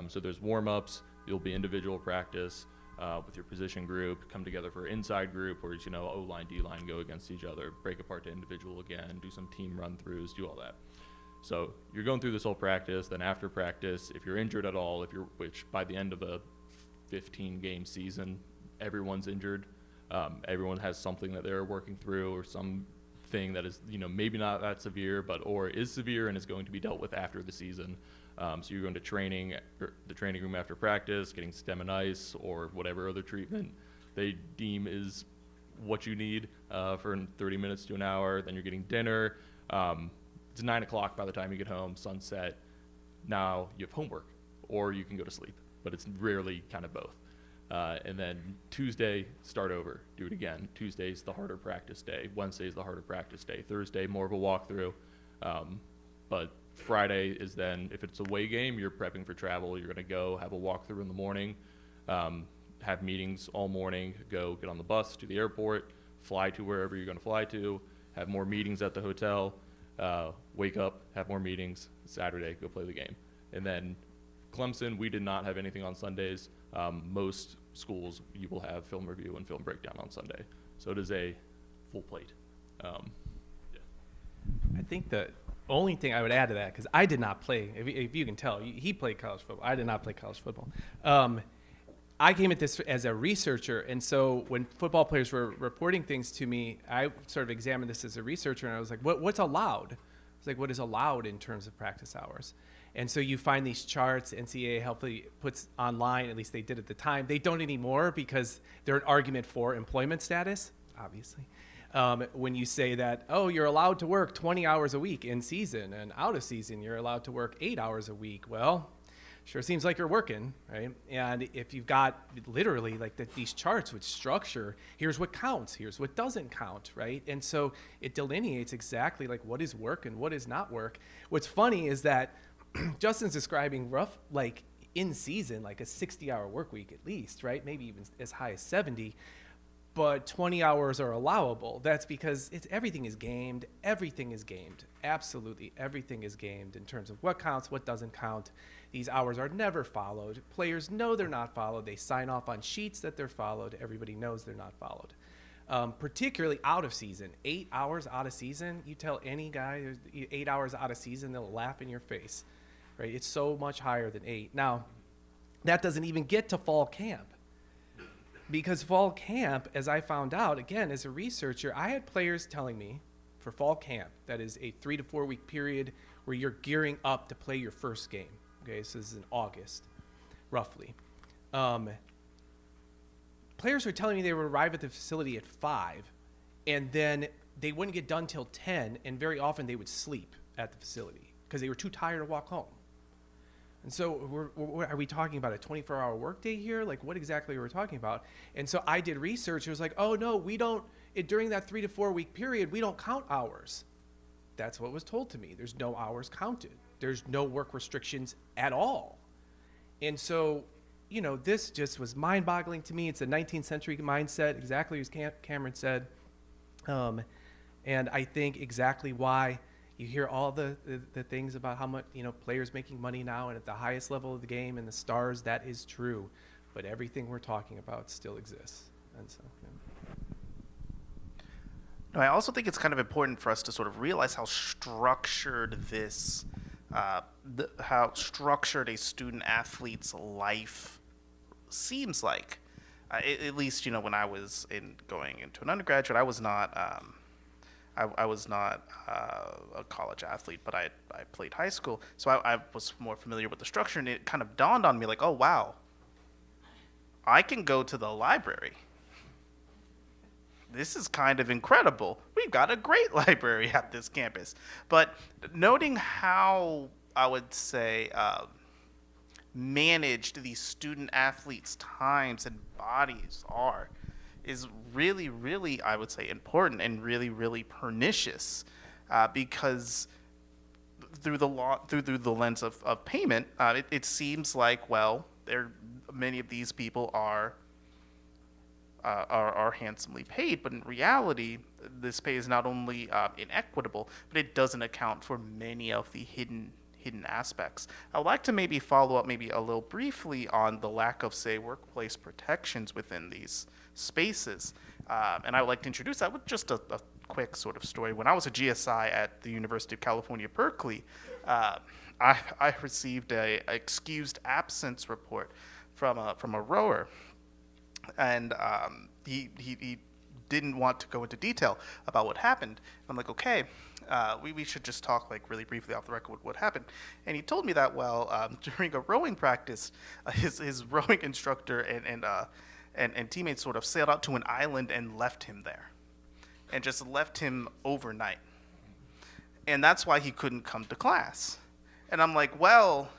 So there's warm-ups. You'll be individual practice with your position group, come together for inside group, where O-line, D-line go against each other, break apart to individual again, do some team run-throughs, do all that. So you're going through this whole practice. Then after practice, if you're injured at all, which by the end of a 15-game season, everyone's injured. Everyone has something that they're working through, or something that is, maybe not that severe, or is severe and is going to be dealt with after the season. So you're going to the training room after practice, getting stem and ice or whatever other treatment they deem is what you need for 30 minutes to an hour. Then you're getting dinner. It's 9 o'clock by the time you get home, sunset. Now you have homework, or you can go to sleep, but it's rarely kind of both. And then Tuesday, start over, do it again. Tuesday's the harder practice day. Wednesday's the harder practice day. Thursday, more of a walkthrough. But Friday is then, if it's a away game, you're prepping for travel. You're going to go have a walkthrough in the morning, have meetings all morning, go get on the bus to the airport, fly to wherever you're going to fly to, have more meetings at the hotel, wake up, have more meetings, Saturday, go play the game. And then Clemson, we did not have anything on Sundays. Most schools, you will have film review and film breakdown on Sunday. So it is a full plate. Yeah. I think the only thing I would add to that, because I did not play, if you can tell, he played college football. I did not play college football. I came at this as a researcher, and so when football players were reporting things to me, I sort of examined this as a researcher, and I was like, what's allowed? It's like, what is allowed in terms of practice hours? And so you find these charts, NCAA helpfully puts online, at least they did at the time. They don't anymore because they're an argument for employment status, obviously. When you say that, oh, you're allowed to work 20 hours a week in season, and out of season, you're allowed to work 8 hours a week. Well, sure seems like you're working, right? And if you've got literally like these charts with structure, here's what counts, here's what doesn't count, right? And so it delineates exactly like what is work and what is not work. What's funny is that Justin's describing rough, like in season, like a 60-hour work week at least, right? Maybe even as high as 70. But 20 hours are allowable. That's because everything is gamed. Everything is gamed. Absolutely everything is gamed in terms of what counts, what doesn't count. These hours are never followed. Players know they're not followed. They sign off on sheets that they're followed. Everybody knows they're not followed. Particularly out of season. 8 hours out of season, you tell any guy 8 hours out of season, they'll laugh in your face, right? It's so much higher than 8. Now, that doesn't even get to fall camp. Because fall camp, as I found out, again, as a researcher, I had players telling me for fall camp, that is a 3 to 4 week period where you're gearing up to play your first game. Okay, so this is in August, roughly. Players were telling me they would arrive at the facility at 5, and then they wouldn't get done till 10, and very often they would sleep at the facility because they were too tired to walk home. And so are we talking about a 24-hour workday here? Like, what exactly are we talking about? And so I did research. It was like, oh, no, we don't, during that 3 to 4 week period, we don't count hours. That's what was told to me. There's no hours counted. There's no work restrictions at all. And so, this just was mind-boggling to me. It's a 19th century mindset, exactly as Cameron said. And I think exactly why you hear all the things about how much, players making money now and at the highest level of the game and the stars, that is true. But everything we're talking about still exists. And so, No, I also think it's kind of important for us to sort of realize how structured how structured a student athlete's life seems like. At least, when I was going into an undergraduate, I was not. I was not a college athlete, but I played high school, so I was more familiar with the structure, and it kind of dawned on me like, oh, wow, I can go to the library. This is kind of incredible. We've got a great library at this campus. But noting how, I would say, managed these student athletes' times and bodies are is really, really, I would say, important and really, really pernicious, because through the lens of payment, it seems like, well, many of these people are are handsomely paid, but in reality, this pay is not only inequitable, but it doesn't account for many of the hidden aspects. I would like to maybe follow up maybe a little briefly on the lack of, say, workplace protections within these spaces. And I would like to introduce that with just a quick sort of story. When I was a GSI at the University of California, Berkeley, I received a excused absence report from a rower, and he didn't want to go into detail about what happened. I'm like, okay, we should just talk like really briefly off the record what happened. And he told me that, well, during a rowing practice, his rowing instructor and teammates sort of sailed out to an island and left him there, and just left him overnight. And that's why he couldn't come to class. And I'm like, well,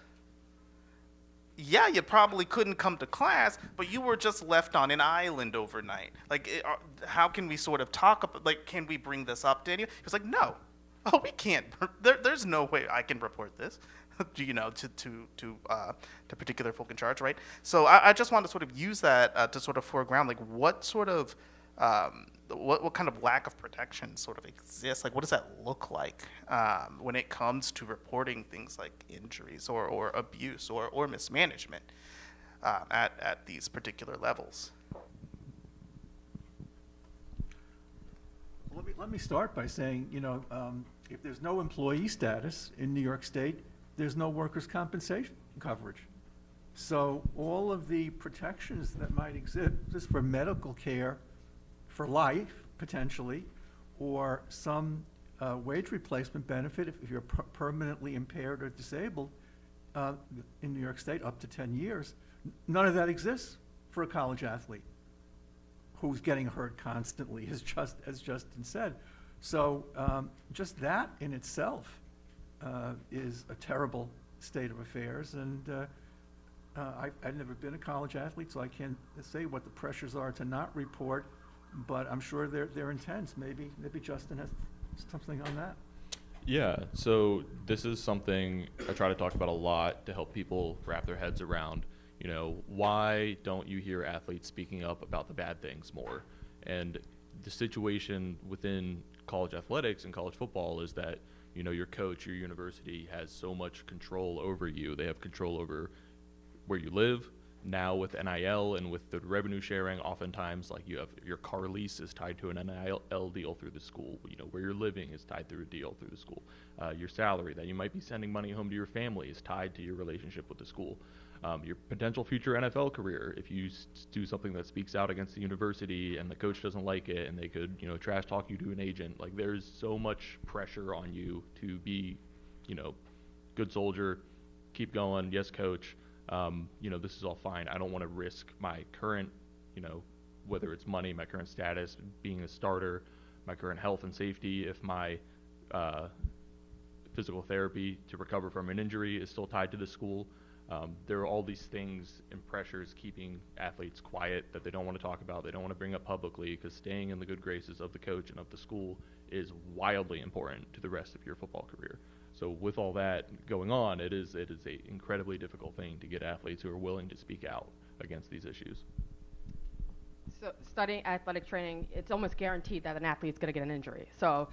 yeah, you probably couldn't come to class, but you were just left on an island overnight. Like, how can we sort of talk about, like, can we bring this up to anyone? He was like, no. Oh, we can't. There's no way I can report this, to particular folk in charge, right? So I just want to sort of use that to sort of foreground, like, what sort of, what kind of lack of protection sort of exists? Like, what does that look like when it comes to reporting things like injuries or abuse or mismanagement at these particular levels? Let me start by saying, if there's no employee status in New York State, there's no workers' compensation coverage. So all of the protections that might exist just for medical care for life, potentially, or some wage replacement benefit if you're permanently impaired or disabled in New York State up to 10 years, none of that exists for a college athlete who's getting hurt constantly, as Justin said. So just that in itself is a terrible state of affairs. And I've never been a college athlete, so I can't say what the pressures are to not report, but I'm sure they're intense. Maybe Justin has something on that. Yeah, so this is something I try to talk about a lot to help people wrap their heads around. Why don't you hear athletes speaking up about the bad things more? And the situation within college athletics and college football is that, your coach, your university has so much control over you. They have control over where you live. Now with NIL and with the revenue sharing, oftentimes like you have your car lease is tied to an NIL deal through the school. Where you're living is tied through a deal through the school. Your salary that you might be sending money home to your family is tied to your relationship with the school. Your potential future NFL career, if you do something that speaks out against the university and the coach doesn't like it and they could, trash talk you to an agent, like there's so much pressure on you to be, good soldier, keep going, yes, coach. This is all fine. I don't want to risk my current, whether it's money, my current status, being a starter, my current health and safety, if my physical therapy to recover from an injury is still tied to the school. There are all these things and pressures keeping athletes quiet that they don't want to talk about, they don't want to bring up publicly, because staying in the good graces of the coach and of the school is wildly important to the rest of your football career. So with all that going on, it is a incredibly difficult thing to get athletes who are willing to speak out against these issues. So studying athletic training, it's almost guaranteed that an athlete's going to get an injury. So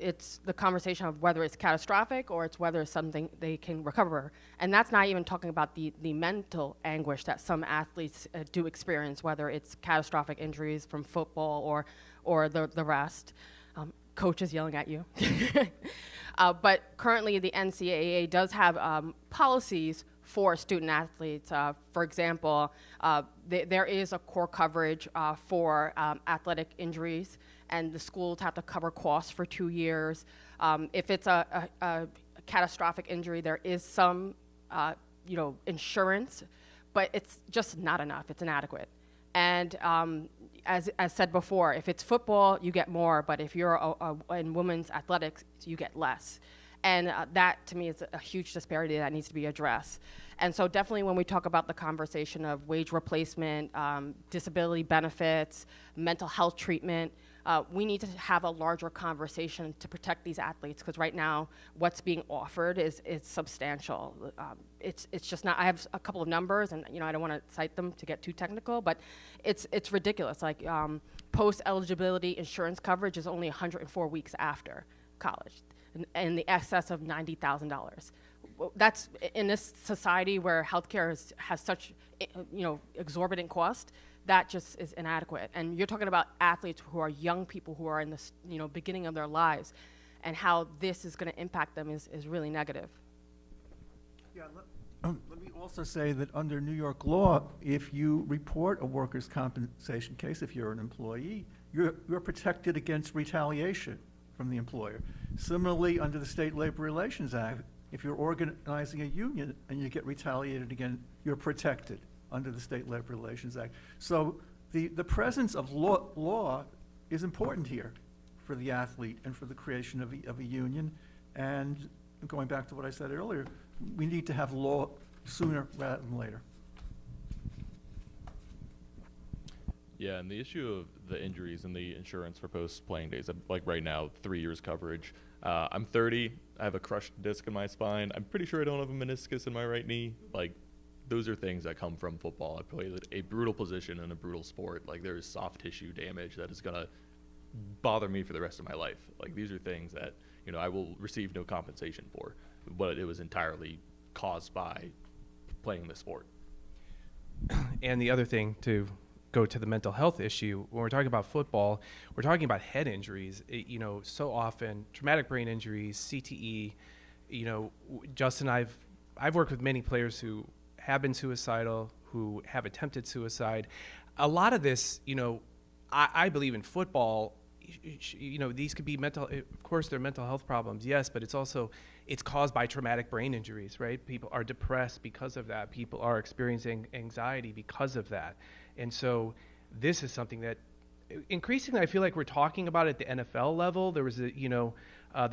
it's the conversation of whether it's catastrophic or it's whether it's something they can recover. And that's not even talking about the mental anguish that some athletes do experience, whether it's catastrophic injuries from football or the rest. Coaches yelling at you. But currently the NCAA does have policies for student athletes. For example, there is a core coverage for athletic injuries, and the schools have to cover costs for 2 years. If it's a catastrophic injury, there is some insurance, but it's just not enough. It's inadequate. And as said before, if it's football, you get more, but if you're in women's athletics, you get less. And that, to me, is a huge disparity that needs to be addressed. And so definitely when we talk about the conversation of wage replacement, disability benefits, mental health treatment, We need to have a larger conversation to protect these athletes, because right now what's being offered is substantial. It's just not. I have a couple of numbers, and I don't want to cite them to get too technical, but it's ridiculous. Like post eligibility insurance coverage is only 104 weeks after college, in the excess of $90,000. That's in this society where healthcare has such exorbitant cost. That just is inadequate. And you're talking about athletes who are young people who are in this beginning of their lives, and how this is going to impact them is really negative. Yeah, let me also say that under New York law, if you report a workers' compensation case, if you're an employee, you're protected against retaliation from the employer. Similarly, under the State Labor Relations Act, if you're organizing a union and you get retaliated against, you're protected under the State Labor Relations Act. So the presence of law is important here for the athlete and for the creation of a union. And going back to what I said earlier, we need to have law sooner rather than later. Yeah, and the issue of the injuries and the insurance for post-playing days, like right now, 3 years coverage. I'm 30. I have a crushed disc in my spine. I'm pretty sure I don't have a meniscus in my right knee. Like, those are things that come from football. I played a brutal position in a brutal sport. Like, there's soft tissue damage that is going to bother me for the rest of my life. Like, these are things that, I will receive no compensation for, but it was entirely caused by playing the sport. And the other thing, to go to the mental health issue, when we're talking about football, we're talking about head injuries. So often traumatic brain injuries, CTE. Justin, I've worked with many players who have been suicidal, who have attempted suicide. A lot of this, I believe in football, these could be of course they're mental health problems, yes, but it's caused by traumatic brain injuries, right? People are depressed because of that. People are experiencing anxiety because of that. And so this is something that increasingly I feel like we're talking about at the NFL level. There was the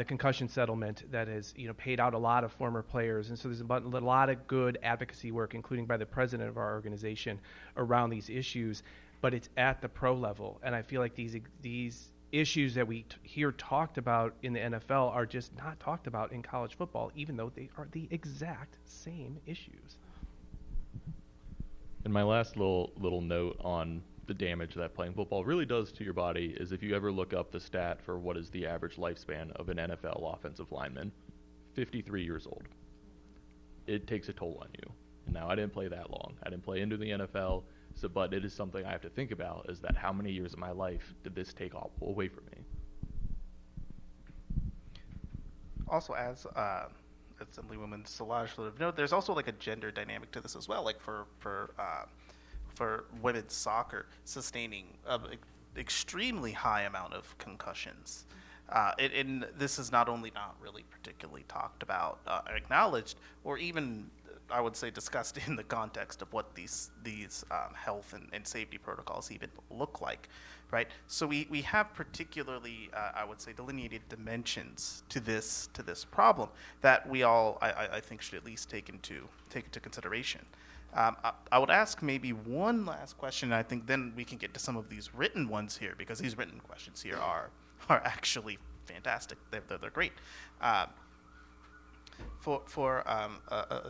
concussion settlement that has paid out a lot of former players, and so there's a lot of good advocacy work, including by the president of our organization, around these issues. But it's at the pro level, and I feel like these issues that we hear talked about in the NFL are just not talked about in college football, even though they are the exact same issues. And my last little note on the damage that playing football really does to your body is, if you ever look up the stat for what is the average lifespan of an NFL offensive lineman, 53 years old. It takes a toll on you. Now, I didn't play that long. I didn't play into the NFL, but it is something I have to think about, is that how many years of my life did this take away from me? Also, as Assemblywoman Szilagyi sort of noted, there's also like a gender dynamic to this as well. Like for women's soccer, sustaining an extremely high amount of concussions. And this is not only not really particularly talked about, acknowledged, or even, I would say, discussed in the context of what these health and safety protocols even look like, right? So we have particularly, I would say, delineated dimensions to this problem that we all, I think, should at least take into consideration. I would ask maybe one last question, and I think then we can get to some of these written ones here, because these written questions here are actually fantastic. They're great. For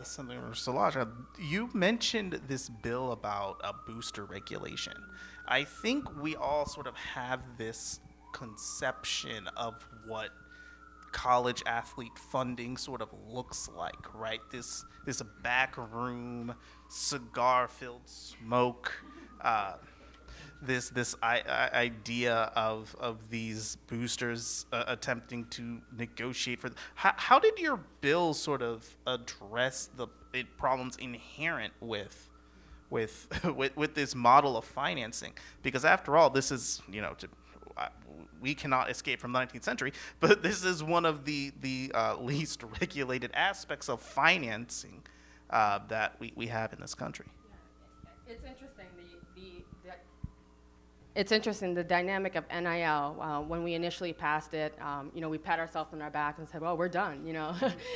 something, Szilagyi, you mentioned this bill about a booster regulation. I think we all sort of have this conception of what college athlete funding sort of looks like, right? This back room, cigar-filled smoke, this idea of these boosters attempting to negotiate for. How did your bill sort of address the problems inherent with this model of financing? Because after all, this is we cannot escape from the 19th century, but this is one of the least regulated aspects of financing that we have in this country. Yeah, it's interesting. It's interesting, the dynamic of NIL. When we initially passed it, we pat ourselves on our back and said, well, we're done,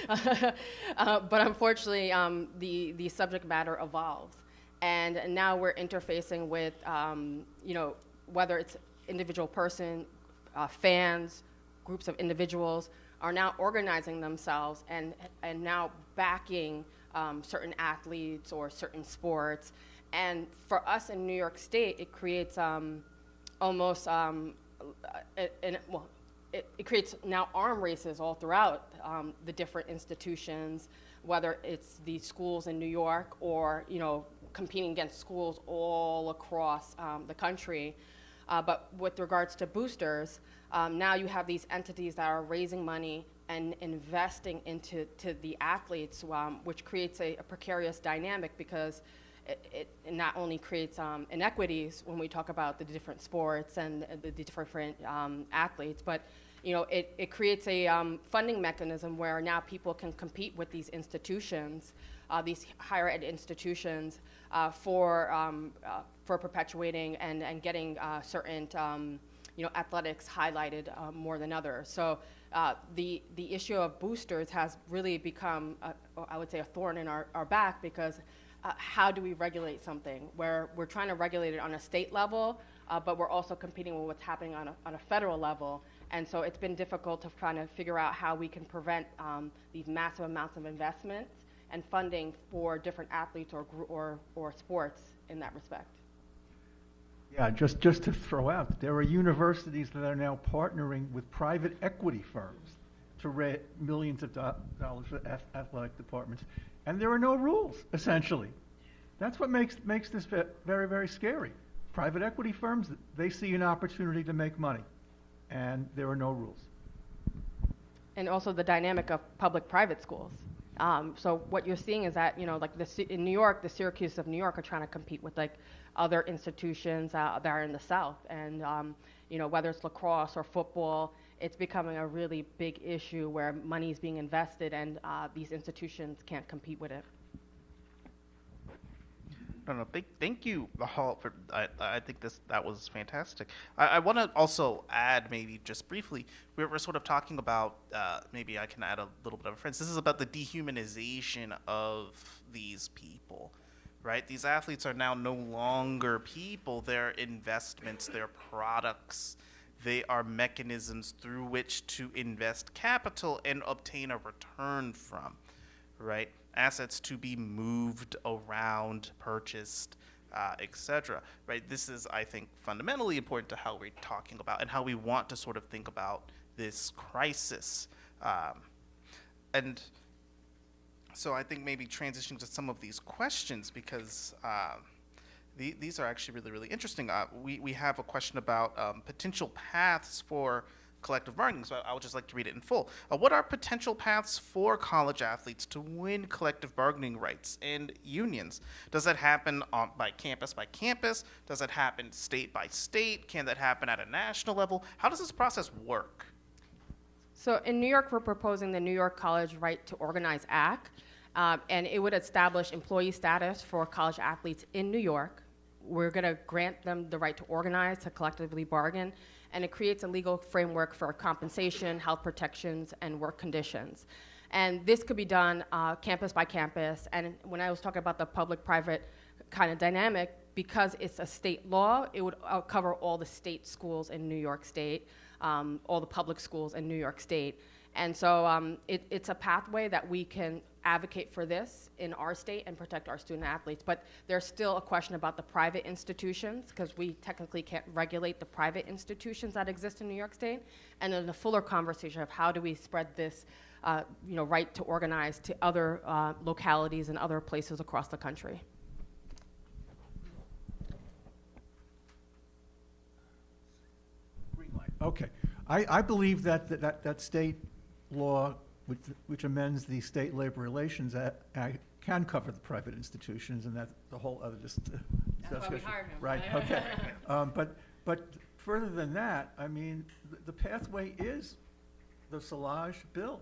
But unfortunately, the subject matter evolves. And now we're interfacing with, whether it's individual person, fans, groups of individuals are now organizing themselves and now backing certain athletes or certain sports. And for us in New York State, it creates almost, it creates now arm races all throughout the different institutions, whether it's the schools in New York or, competing against schools all across the country. But with regards to boosters, now you have these entities that are raising money and investing into the athletes, which creates a precarious dynamic because it not only creates inequities when we talk about the different sports and the different athletes, but it creates a funding mechanism where now people can compete with these institutions, these higher ed institutions, for perpetuating and getting certain athletics highlighted more than others. So the issue of boosters has really become, I would say, a thorn in our back because how do we regulate something where we're trying to regulate it on a state level, but we're also competing with what's happening on a federal level. And so it's been difficult to try to figure out how we can prevent these massive amounts of investments and funding for different athletes or sports in that respect. Yeah, just to throw out, there are universities that are now partnering with private equity firms to raise millions of dollars for athletic departments, and there are no rules, essentially. That's what makes this very, very scary. Private equity firms, they see an opportunity to make money, and there are no rules. And also the dynamic of public-private schools. So what you're seeing is that, in New York, the Syracuse of New York are trying to compete with other institutions that are in the South. And, whether it's lacrosse or football, it's becoming a really big issue where money is being invested and these institutions can't compete with it. No, thank you, Hall. I think that was fantastic. I want to also add, maybe just briefly, we're sort of talking about, maybe I can add a little bit of a reference. This is about the dehumanization of these people, right? These athletes are now no longer people. They're investments, they're products. They are mechanisms through which to invest capital and obtain a return from, right? Assets to be moved around, purchased, etc. Right? This is, I think, fundamentally important to how we're talking about and how we want to sort of think about this crisis. And so I think maybe transitioning to some of these questions, because these are actually really, really interesting. We have a question about potential paths for collective bargaining, so I would just like to read it in full. What are potential paths for college athletes to win collective bargaining rights and unions? Does that happen by campus? Does that happen state by state? Can that happen at a national level? How does this process work? So in New York, we're proposing the New York College Right to Organize Act, and it would establish employee status for college athletes in New York. We're going to grant them the right to organize, to collectively bargain, and it creates a legal framework for compensation, health protections, and work conditions. And this could be done campus by campus. And when I was talking about the public-private kind of dynamic, because it's a state law, it would cover all the state schools in New York State, all the public schools in New York State. And so it's a pathway that we can advocate for this in our state and protect our student athletes. But there's still a question about the private institutions, because we technically can't regulate the private institutions that exist in New York State. And then the fuller conversation of how do we spread this right to organize to other localities and other places across the country. Green light. Okay. I believe that state law, which amends the State Labor Relations Act, can cover the private institutions, and that's a whole other discussion. That's why we hired him. Right, okay. But further than that, I mean, the pathway is the Szilagyi bill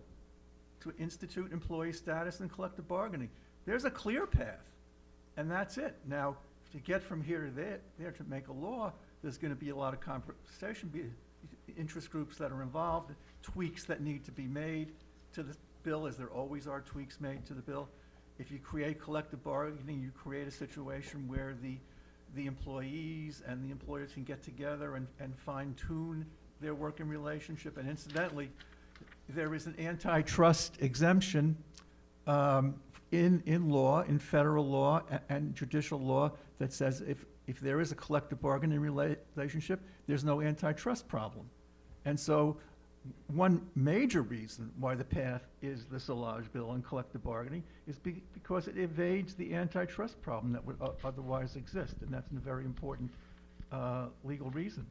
to institute employee status and collective bargaining. There's a clear path, and that's it. Now, to get from here to there to make a law, there's going to be a lot of conversation, interest groups that are involved, tweaks that need to be made to the bill, as there always are tweaks made to the bill. If you create collective bargaining, you create a situation where the employees and the employers can get together and fine-tune their working relationship. And incidentally, there is an antitrust exemption in law, in federal law and judicial law, that says if there is a collective bargaining relationship, there's no antitrust problem. And so one major reason why the path is the Szilagyi bill on collective bargaining is because it evades the antitrust problem that would otherwise exist, and that's a very important legal reason.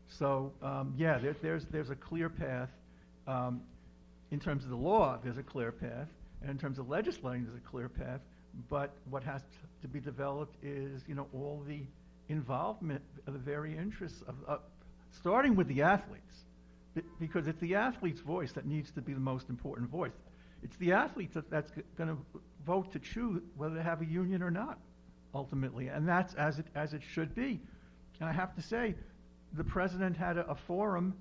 So yeah, there's a clear path. In terms of the law, there's a clear path, and in terms of legislating, there's a clear path. But what has to be developed is, all the involvement of the very interests of starting with the athletes, because it's the athlete's voice that needs to be the most important voice. It's the athletes that's going to vote to choose whether to have a union or not, ultimately, and that's as it should be. And I have to say, the president had a forum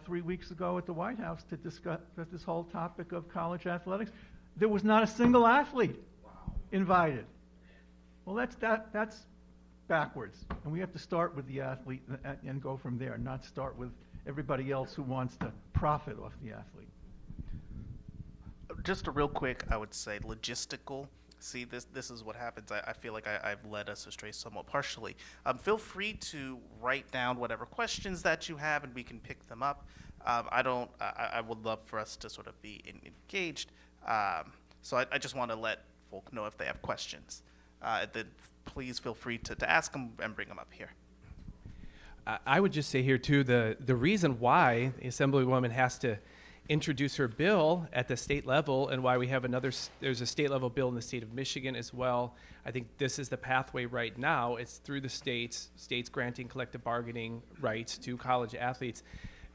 3 weeks ago at the White House to discuss this whole topic of college athletics. There was not a single athlete invited. Well, that's backwards, and we have to start with the athlete and go from there, not start with everybody else who wants to profit off the athlete. Just a real quick, I would say, logistical. See, this is what happens. I feel like I've led us astray somewhat partially. Feel free to write down whatever questions that you have, and we can pick them up. I would love for us to sort of be engaged. So I just want to let folk know if they have questions. Then please feel free to ask them and bring them up here. I would just say here, too, the reason why the Assemblywoman has to introduce her bill at the state level, and why we have there's a state level bill in the state of Michigan as well. I think this is the pathway right now. It's through the states granting collective bargaining rights to college athletes,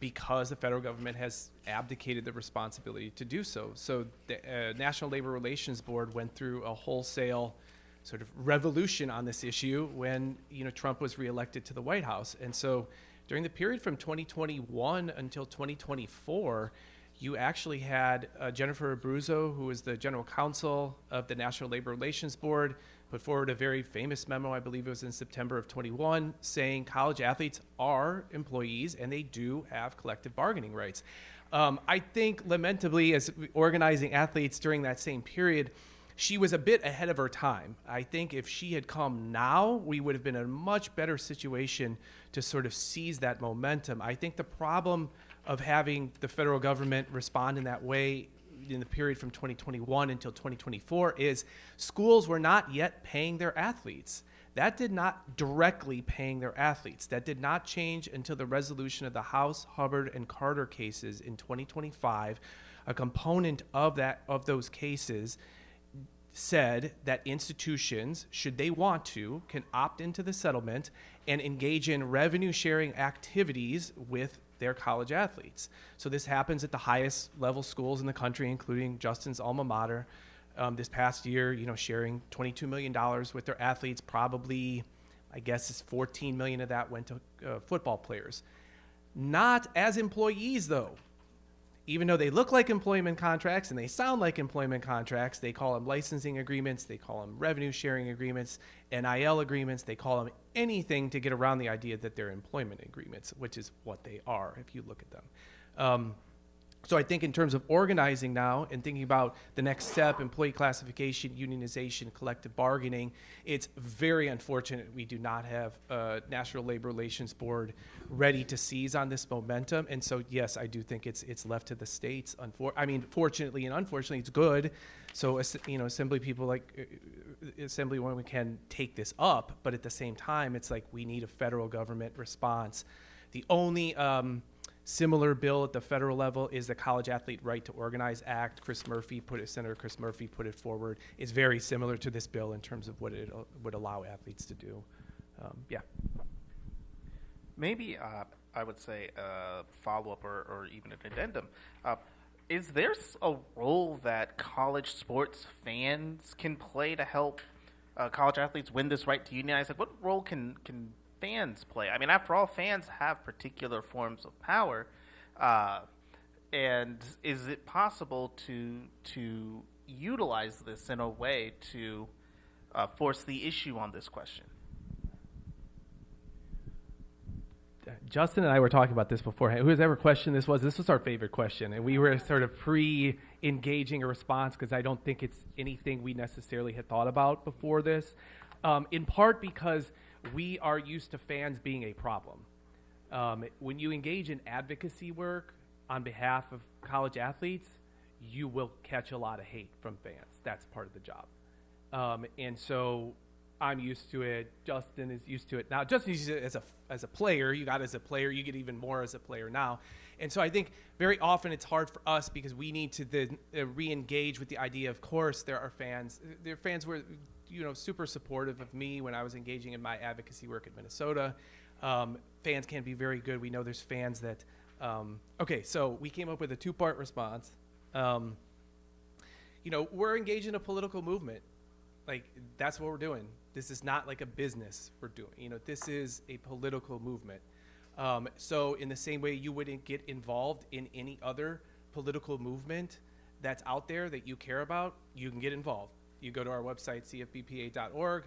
because the federal government has abdicated the responsibility to do so. So the National Labor Relations Board went through a wholesale sort of revolution on this issue when Trump was reelected to the White House. And so during the period from 2021 until 2024, you actually had Jennifer Abruzzo, who is the general counsel of the National Labor Relations Board, put forward a very famous memo, I believe it was in September of 21, saying college athletes are employees and they do have collective bargaining rights. I think, lamentably, as organizing athletes during that same period, she was a bit ahead of her time. I think if she had come now, we would have been in a much better situation to sort of seize that momentum. I think the problem of having the federal government respond in that way in the period from 2021 until 2024 is schools were not yet paying their athletes. That did not directly paying their athletes. That did not change until the resolution of the House, Hubbard, and Carter cases in 2025. A component of those cases said that institutions, should they want to, can opt into the settlement and engage in revenue-sharing activities with their college athletes. So this happens at the highest level schools in the country, including Justin's alma mater. This past year, sharing $22 million with their athletes. Probably, I guess, it's $14 million of that went to football players. Not as employees, though. Even though they look like employment contracts and they sound like employment contracts, they call them licensing agreements, they call them revenue sharing agreements, NIL agreements, they call them anything to get around the idea that they're employment agreements, which is what they are if you look at them. So I think in terms of organizing now and thinking about the next step, employee classification, unionization, collective bargaining, it's very unfortunate we do not have a National Labor Relations Board ready to seize on this momentum. And so, yes, I do think it's left to the states. Fortunately and unfortunately, it's good. So, Assembly people like Assemblywoman can take this up, but at the same time, it's like we need a federal government response. The only similar bill at the federal level is the College Athlete Right to Organize Act. Senator Chris Murphy put it forward. It's very similar to this bill in terms of what it would allow athletes to do. Maybe I would say a follow-up or even an addendum. Is there a role that college sports fans can play to help college athletes win this right to unionize? Like, what role can fans play? I mean, after all, fans have particular forms of power, and is it possible to utilize this in a way to force the issue on this question? Justin and I were talking about this beforehand. Whoever questioned this was our favorite question, and we were sort of pre-engaging a response because I don't think it's anything we necessarily had thought about before this, in part because we are used to fans being a problem. When you engage in advocacy work on behalf of college athletes, you will catch a lot of hate from fans. That's part of the job. And so I'm used to it. Justin is used to it now. Justin is used to it as a player. You got it as a player. You get even more as a player now. And so I think very often it's hard for us because we need to then re-engage with the idea. Of course, there are fans. Their fans were, super supportive of me when I was engaging in my advocacy work in Minnesota. Fans can be very good. We know there's fans that. Okay, so we came up with a two-part response. We're engaged in a political movement. Like, that's what we're doing. This is not like a business we're doing. This is a political movement. So in the same way you wouldn't get involved in any other political movement that's out there that you care about, you can get involved. You go to our website, cfbpa.org,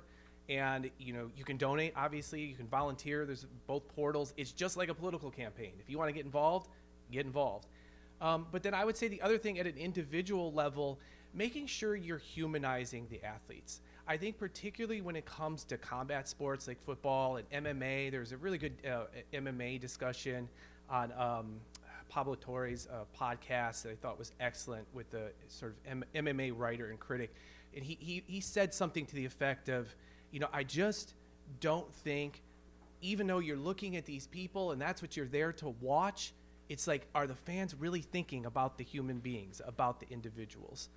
and you can donate, obviously. You can volunteer. There's both portals. It's just like a political campaign. If you want to get involved, get involved. But then I would say the other thing at an individual level, making sure you're humanizing the athletes. I think particularly when it comes to combat sports like football and MMA, there's a really good MMA discussion on Pablo Torre's podcast that I thought was excellent with the sort of MMA writer and critic. And he said something to the effect of, I just don't think, even though you're looking at these people and that's what you're there to watch, it's like, are the fans really thinking about the human beings, about the individuals?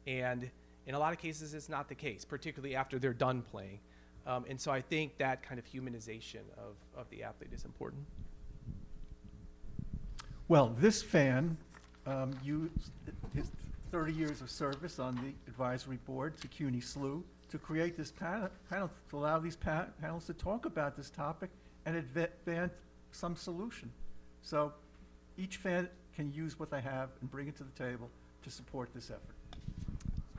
And in a lot of cases, it's not the case, particularly after they're done playing. And so I think that kind of humanization of the athlete is important. Well, this fan used his 30 years of service on the advisory board to CUNY SLU to create this panel to allow these panels to talk about this topic and advance some solution. So each fan can use what they have and bring it to the table to support this effort.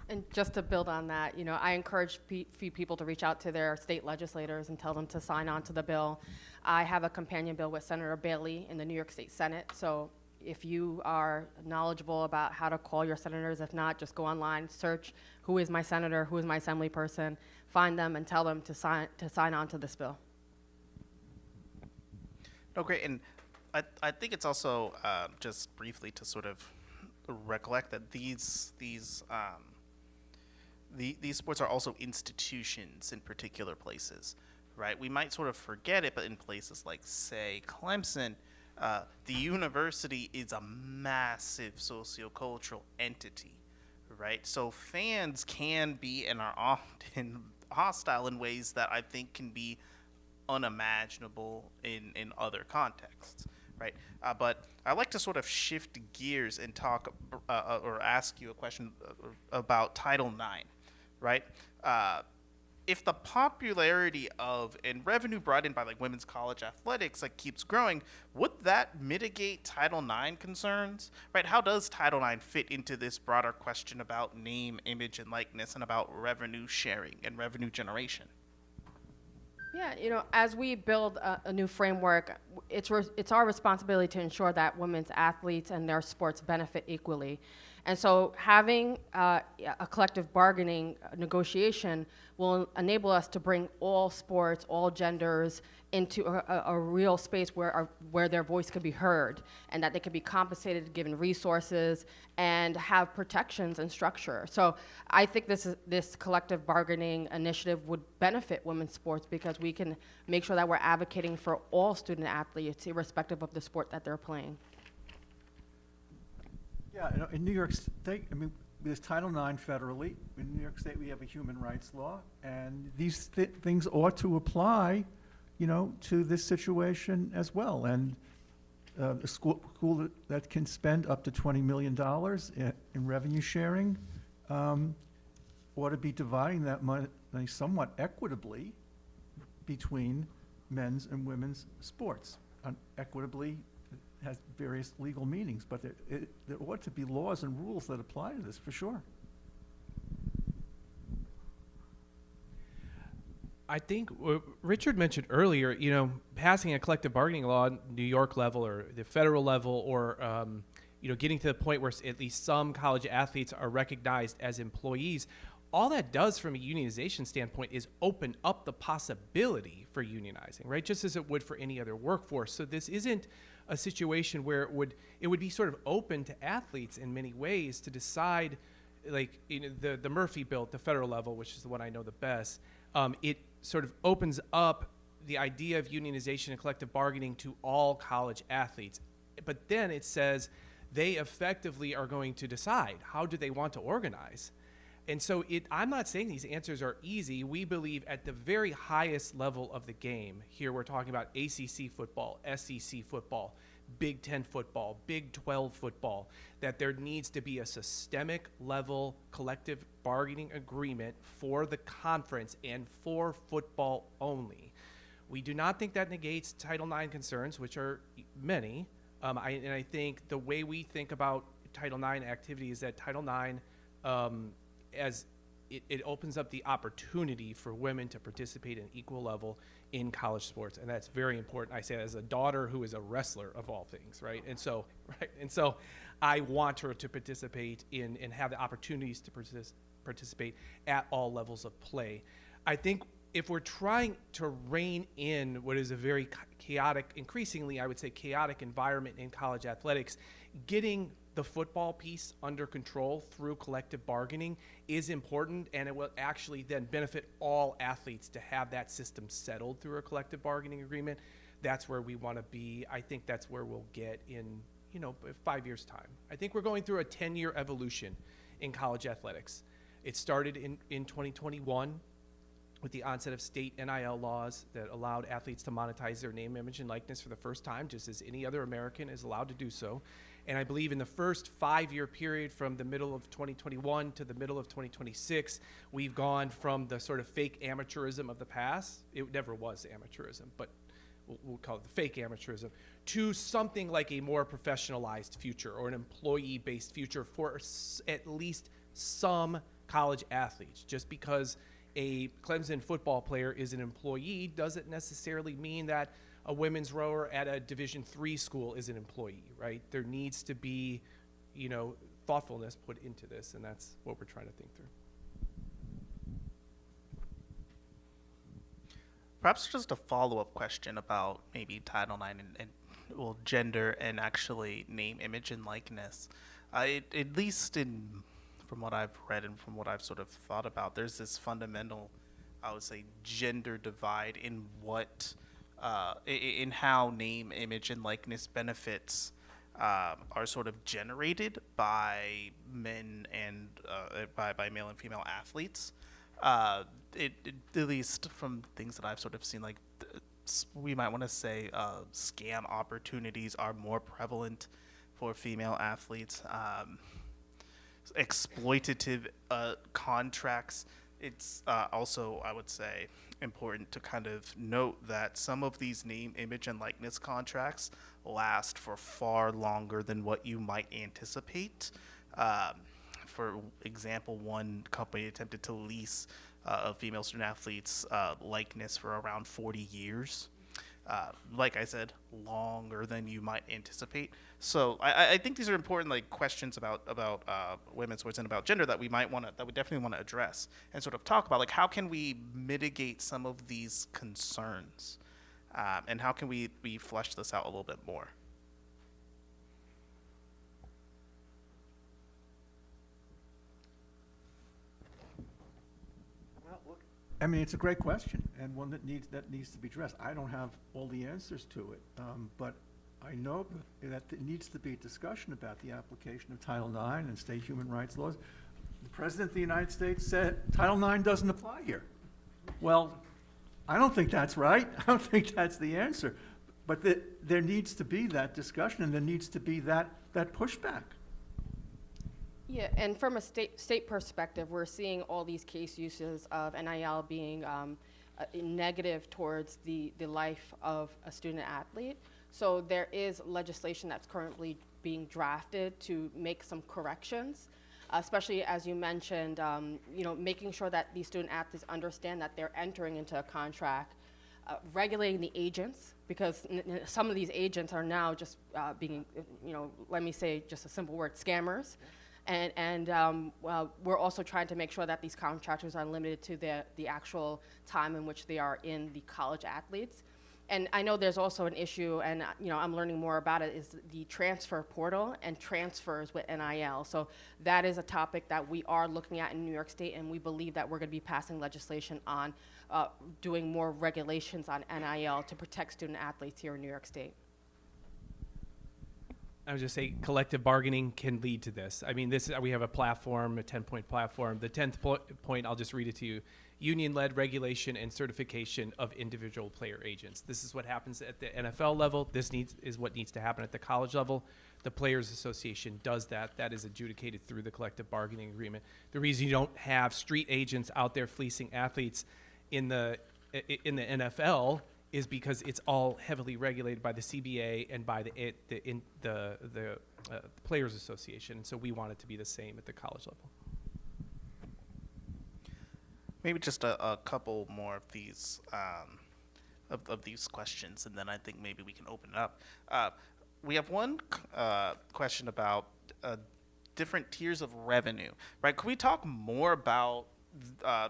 And just to build on that, I encourage people to reach out to their state legislators and tell them to sign on to the bill. I have a companion bill with Senator Bailey in the New York State Senate. So if you are knowledgeable about how to call your senators, if not, just go online, search who is my senator, who is my assembly person, find them and tell them to sign on to this bill. No, great. And I think it's also just briefly to sort of recollect that these sports are also institutions in particular places, right? We might sort of forget it, but in places like, say, Clemson, the university is a massive sociocultural entity, right? So fans can be and are often hostile in ways that I think can be unimaginable in other contexts, right? But I'd like to sort of shift gears and talk or ask you a question about Title IX. Right? If the popularity of and revenue brought in by women's college athletics keeps growing, would that mitigate Title IX concerns? Right? How does Title IX fit into this broader question about name, image, and likeness, and about revenue sharing and revenue generation? Yeah, as we build a new framework, it's our responsibility to ensure that women's athletes and their sports benefit equally. And so having a collective bargaining negotiation will enable us to bring all sports, all genders into a real space where their voice could be heard and that they could be compensated, given resources, and have protections and structure. So I think this collective bargaining initiative would benefit women's sports because we can make sure that we're advocating for all student athletes, irrespective of the sport that they're playing. Yeah, in New York State, there's Title IX federally. In New York State, we have a human rights law, and these things ought to apply, to this situation as well. And a school that can spend up to $20 million in revenue sharing ought to be dividing that money somewhat equitably between men's and women's sports. Equitably has various legal meanings, but there ought to be laws and rules that apply to this for sure. I think Richard mentioned earlier, passing a collective bargaining law at New York level or the federal level, or getting to the point where at least some college athletes are recognized as employees. All that does from a unionization standpoint is open up the possibility for unionizing, right? Just as it would for any other workforce. So this isn't a situation where it would be sort of open to athletes in many ways to decide, like the Murphy bill at the federal level, which is the one I know the best. It sort of opens up the idea of unionization and collective bargaining to all college athletes. But then it says they effectively are going to decide how do they want to organize. And so I'm not saying these answers are easy. We believe at the very highest level of the game, here we're talking about ACC football, SEC football, Big 10 football, Big 12 football, that there needs to be a systemic level collective bargaining agreement for the conference and for football only. We do not think that negates Title IX concerns, which are many. And I think the way we think about Title IX activity is that Title IX, as it opens up the opportunity for women to participate at an equal level in college sports, and that's very important. I say that as a daughter who is a wrestler of all things, right? And so I want her to participate in and have the opportunities to participate at all levels of play. I think if we're trying to rein in what is a very chaotic, increasingly I would say chaotic environment in college athletics, getting the football piece under control through collective bargaining is important, and it will actually then benefit all athletes to have that system settled through a collective bargaining agreement. That's where we want to be. I think that's where we'll get in 5 years' time. I think we're going through a 10-year evolution in college athletics. It started in 2021 with the onset of state NIL laws that allowed athletes to monetize their name, image, and likeness for the first time, just as any other American is allowed to do so. And I believe in the first 5-year period from the middle of 2021 to the middle of 2026, we've gone from the sort of fake amateurism of the past. It never was amateurism, but we'll call it the fake amateurism, to something like a more professionalized future or an employee-based future for at least some college athletes. Just because a Clemson football player is an employee doesn't necessarily mean that a women's rower at a Division III school is an employee, right? There needs to be, thoughtfulness put into this, and that's what we're trying to think through. Perhaps just a follow-up question about maybe Title IX and gender and actually name, image, and likeness. At least from what I've read and from what I've sort of thought about, there's this fundamental, I would say, gender divide in what in how name, image, and likeness benefits are sort of generated by men and by male and female athletes. At least from things that I've sort of seen, like we might want to say scam opportunities are more prevalent for female athletes. Exploitative contracts. It's also, I would say, important to kind of note that some of these name, image, and likeness contracts last for far longer than what you might anticipate. For example, one company attempted to lease a female student athlete's likeness for around 40 years. Like I said, longer than you might anticipate. So I think these are important questions about women's sports and about gender that we definitely want to address and sort of talk about, how can we mitigate some of these concerns, and how can we flesh this out a little bit more. I mean, it's a great question and one that needs to be addressed. I don't have all the answers to it, but I know that there needs to be a discussion about the application of Title IX and state human rights laws. The President of the United States said Title IX doesn't apply here. Well, I don't think that's right. I don't think that's the answer. But there needs to be that discussion, and there needs to be that pushback. Yeah, and from a state perspective, we're seeing all these case uses of NIL being negative towards the life of a student athlete. So there is legislation that's currently being drafted to make some corrections. especially as you mentioned, making sure that these student athletes understand that they're entering into a contract, regulating the agents, because some of these agents are now just being, let me say just a simple word, scammers. We're also trying to make sure that these contractors are limited to the actual time in which they are in the college athletes. And I know there's also an issue, and I'm learning more about it, is the transfer portal and transfers with NIL. So that is a topic that we are looking at in New York State, and we believe that we're going to be passing legislation on doing more regulations on NIL to protect student athletes here in New York State. I would just say collective bargaining can lead to this. I mean, we have a platform, a 10-point platform. The 10th point, I'll just read it to you. Union-led regulation and certification of individual player agents. This is what happens at the NFL level. This is what needs to happen at the college level. The Players Association does that. That is adjudicated through the collective bargaining agreement. The reason you don't have street agents out there fleecing athletes in the NFL is because it's all heavily regulated by the CBA and by the Players Association. And so we want it to be the same at the college level. Maybe just a couple more of these of these questions, and then I think maybe we can open it up. We have one question about different tiers of revenue, right? Could we talk more about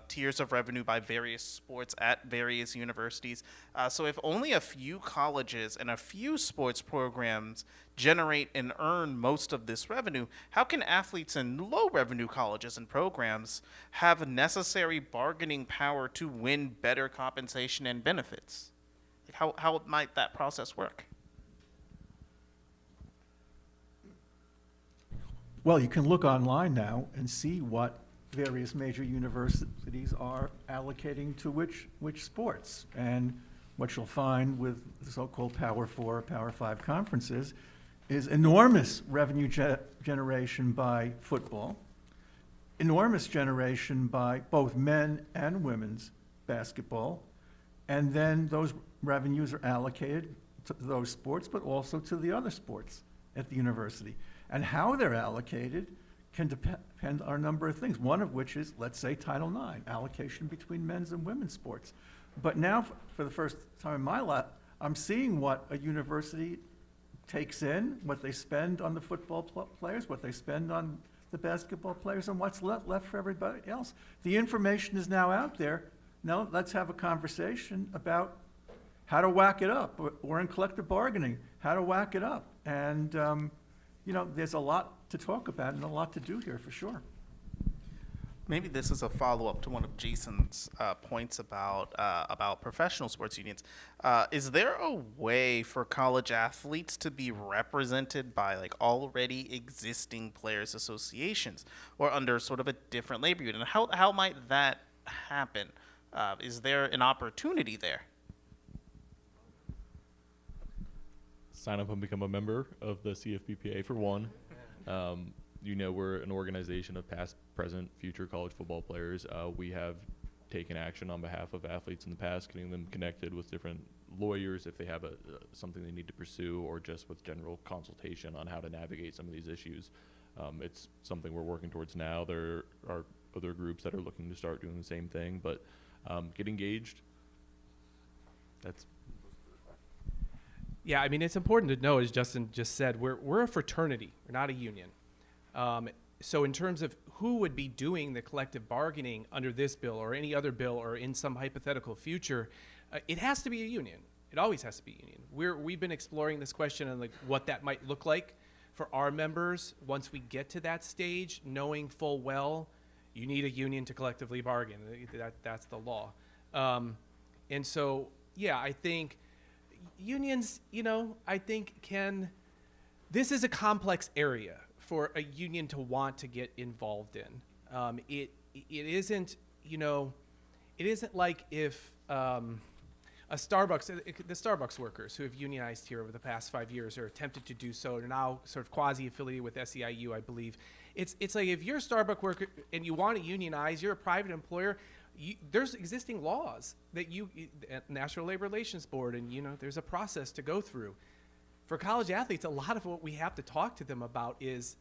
tiers of revenue by various sports at various universities? So if only a few colleges and a few sports programs generate and earn most of this revenue, how can athletes in low revenue colleges and programs have necessary bargaining power to win better compensation and benefits? How might that process work? Well, you can look online now and see what various major universities are allocating to which sports. And what you'll find with the so-called Power 4, Power 5 conferences is enormous revenue generation by football, enormous generation by both men and women's basketball, and then those revenues are allocated to those sports, but also to the other sports at the university. And how they're allocated can depend on a number of things, one of which is, let's say, Title IX, allocation between men's and women's sports. But now, for the first time in my life, I'm seeing what a university takes in, what they spend on the football players, what they spend on the basketball players, and what's left for everybody else. The information is now out there. Now let's have a conversation about how to whack it up, or in collective bargaining, how to whack it up. And there's a lot to talk about and a lot to do here for sure. Maybe this is a follow-up to one of Jason's points about professional sports unions. Is there a way for college athletes to be represented by already existing players associations, or under sort of a different labor union? How might that happen? Is there an opportunity there? Sign up and become a member of the CFBPA for one. We're an organization of past, present, future college football players. We have taken action on behalf of athletes in the past, getting them connected with different lawyers if they have something they need to pursue, or just with general consultation on how to navigate some of these issues. It's something we're working towards now. There are other groups that are looking to start doing the same thing, but get engaged. Yeah, I mean, it's important to know, as Justin just said, we're a fraternity, we're not a union. So in terms of who would be doing the collective bargaining under this bill or any other bill or in some hypothetical future, it has to be a union. It always has to be a union. We've been exploring this question and what that might look like for our members once we get to that stage, knowing full well you need a union to collectively bargain. That's the law. And so, yeah, I think unions, this is a complex area for a union to want to get involved in. It isn't like if the Starbucks workers who have unionized here over the past 5 years or attempted to do so are now sort of quasi-affiliated with SEIU, I believe. It's like if you're a Starbucks worker and you want to unionize, you're a private employer, there's existing laws that National Labor Relations Board, and there's a process to go through. For college athletes, a lot of what we have to talk to them about is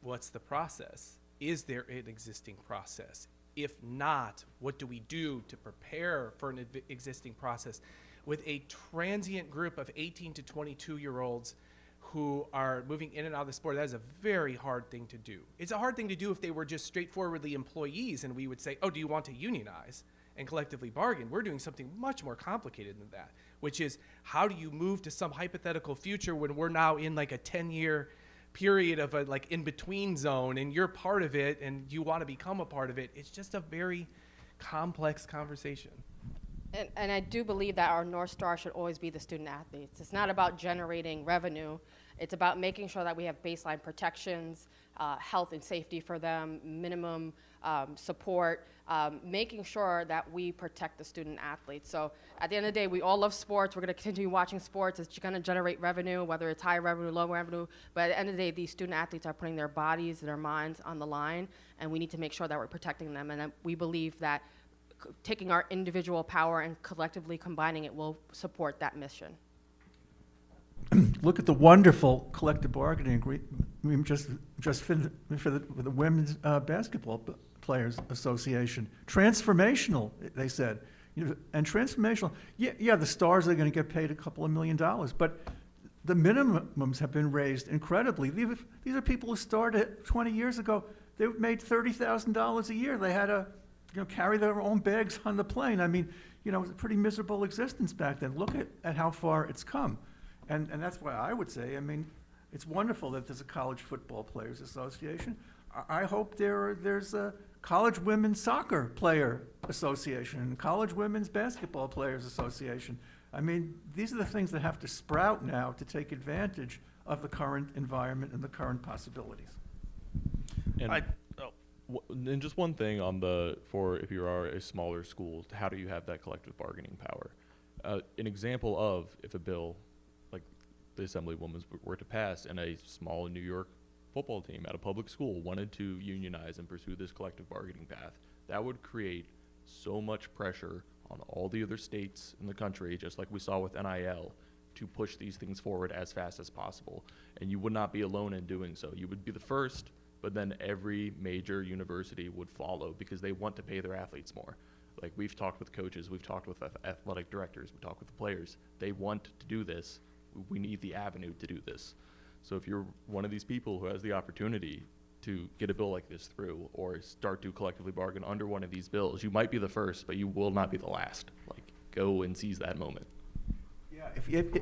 what's the process? is there an existing process? If not, what do we do to prepare for an existing process with a transient group of 18 to 22-year-olds who are moving in and out of the sport? That is a very hard thing to do. It's a hard thing to do if they were just straightforwardly employees and we would say, oh, do you want to unionize and collectively bargain? We're doing something much more complicated than that, which is how do you move to some hypothetical future when we're now in like a 10-year period of a like in-between zone and you're part of it and you want to become a part of it. It's just a very complex conversation. And I do believe that our North Star should always be the student athletes. It's not about generating revenue. It's about making sure that we have baseline protections, health and safety for them, minimum support, making sure that we protect the student athletes. So at the end of the day, we all love sports. We're going to continue watching sports. It's going to generate revenue, whether it's high revenue, low revenue. But at the end of the day, these student athletes are putting their bodies and their minds on the line, and we need to make sure that we're protecting them. And we believe that taking our individual power and collectively combining it will support that mission. Look at the wonderful collective bargaining agreement just for the Women's Basketball Players Association. Transformational, they said. And transformational, yeah, the stars are going to get paid a couple of $1 million, but the minimums have been raised incredibly. These are people who started 20 years ago. They made $30,000 a year. They had to carry their own bags on the plane. I mean, it was a pretty miserable existence back then. Look at how far it's come. And that's why I would say, I mean, it's wonderful that there's a College Football Players Association. I hope there's a College Women's Soccer Player Association and College Women's Basketball Players Association. I mean, these are the things that have to sprout now to take advantage of the current environment and the current possibilities. And just one thing on for if you are a smaller school, how do you have that collective bargaining power? An example of if a bill like the Assemblywoman's were to pass and a small New York football team at a public school wanted to unionize and pursue this collective bargaining path, that would create so much pressure on all the other states in the country, just like we saw with NIL, to push these things forward as fast as possible. And you would not be alone in doing so. You would be the first, but then every major university would follow because they want to pay their athletes more. Like we've talked with coaches, we've talked with athletic directors, we talked with the players. They want to do this. We need the avenue to do this. So if you're one of these people who has the opportunity to get a bill like this through or start to collectively bargain under one of these bills, you might be the first, but you will not be the last. Like, go and seize that moment. Yeah,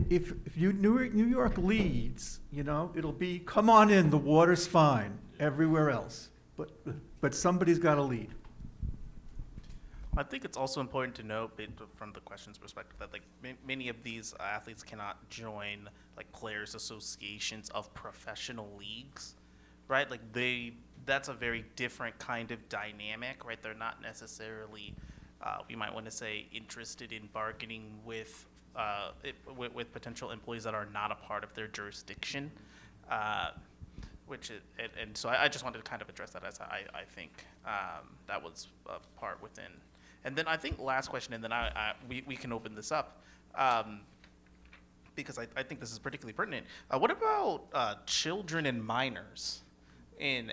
if New York leads, it'll be, come on in, the water's fine everywhere else. But somebody's got to lead. I think it's also important to note, from the question's perspective, that many of these athletes cannot join players' associations of professional leagues, right? That's a very different kind of dynamic, right? They're not necessarily, we might want to say, interested in bargaining with potential employees that are not a part of their jurisdiction, and so I just wanted to kind of address that, as I think that was a part within. And then I think last question, and then we can open this up, because I think this is particularly pertinent. What about children and minors in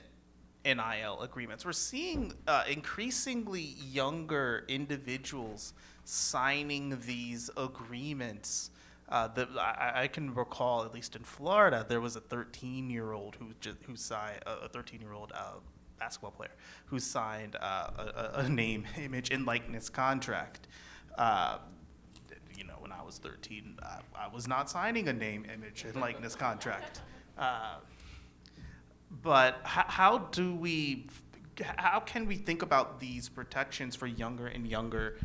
NIL agreements? We're seeing increasingly younger individuals signing these agreements. I can recall, at least in Florida, there was a 13-year-old who signed a 13-year-old basketball player who signed a name, image, and likeness contract. When I was 13, I was not signing a name, image, and likeness contract. But how can we think about these protections for younger and younger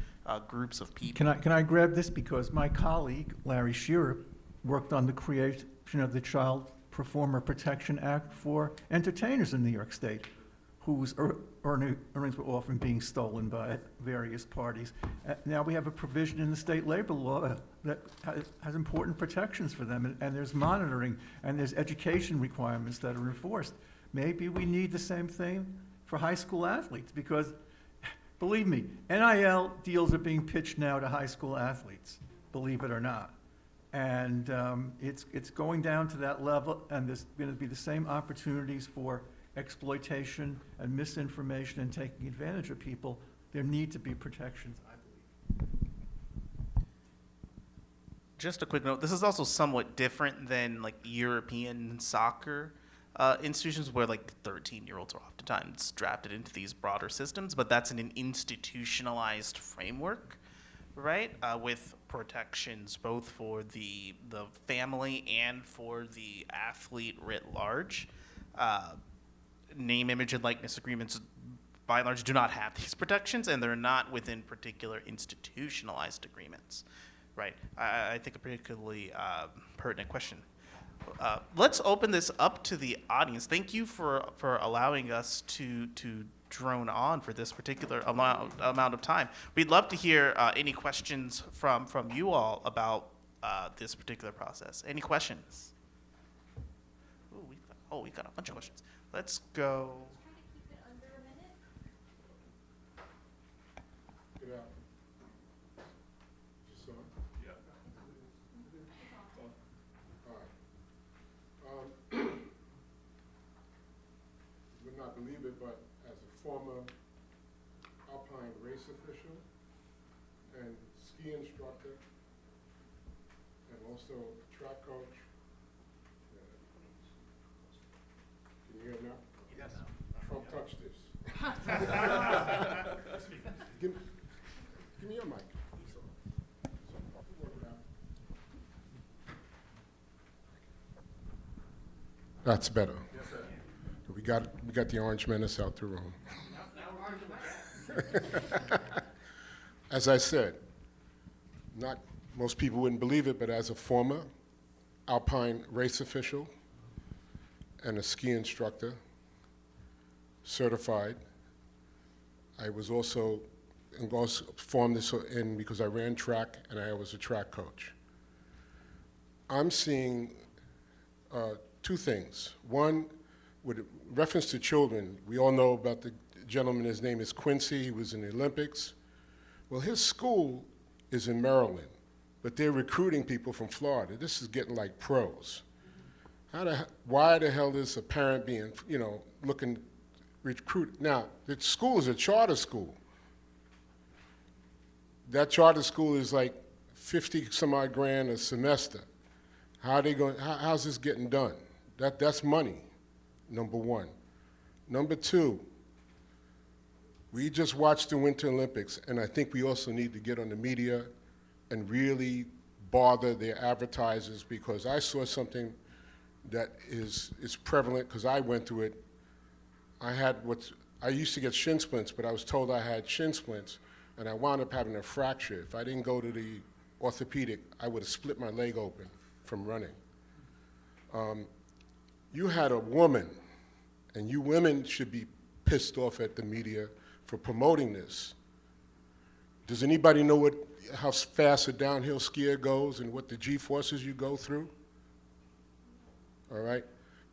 groups of people? Can I grab this, because my colleague Larry Shearer worked on the creation of the Child Performer Protection Act for entertainers in New York State, whose earnings were often being stolen by various parties. Now we have a provision in the state labor law that has important protections for them, and there's monitoring, and there's education requirements that are enforced. Maybe we need the same thing for high school athletes, because believe me, NIL deals are being pitched now to high school athletes, believe it or not. And it's going down to that level, and there's going to be the same opportunities for exploitation and misinformation and taking advantage of people, there need to be protections, I believe. Just a quick note, this is also somewhat different than like European soccer institutions where like 13-year-olds are oftentimes drafted into these broader systems, but that's in an institutionalized framework, right? With protections both for the family and for the athlete writ large. Name, image, and likeness agreements by and large do not have these protections, and they're not within particular institutionalized agreements. Right. I think a particularly pertinent question. Let's open this up to the audience. Thank you for allowing us to drone on for this particular amount of time. We'd love to hear any questions from you all about this particular process. Any questions? We got a bunch of questions. Let's go. Try to keep it under a minute. Get out. Just on? Yeah. All right. You would not believe it, but as a former alpine race official and ski instructor, and also track coach. Can you hear now? Yes. Trump touched this. Give me your mic. That's better. Yes, sir. We got the orange menace out the room. As I said, not most people wouldn't believe it, but as a former alpine race official and a ski instructor, certified, I was also formed this in because I ran track and I was a track coach. I'm seeing two things. One, with reference to children, we all know about the gentleman, his name is Quincy, he was in the Olympics. Well, his school is in Maryland, but they're recruiting people from Florida. This is getting like pros. Why the hell is a parent being, looking recruit? Now, the school is a charter school. That charter school is like 50 some odd grand a semester. How's this getting done? That's money, number one. Number two, we just watched the Winter Olympics, and I think we also need to get on the media and really bother their advertisers, because I saw something that is prevalent, because I went through it. I used to get shin splints, but I was told I had shin splints, and I wound up having a fracture. If I didn't go to the orthopedic, I would have split my leg open from running. You had a woman, and you women should be pissed off at the media for promoting this. Does anybody know how fast a downhill skier goes and what the G-forces you go through? All right?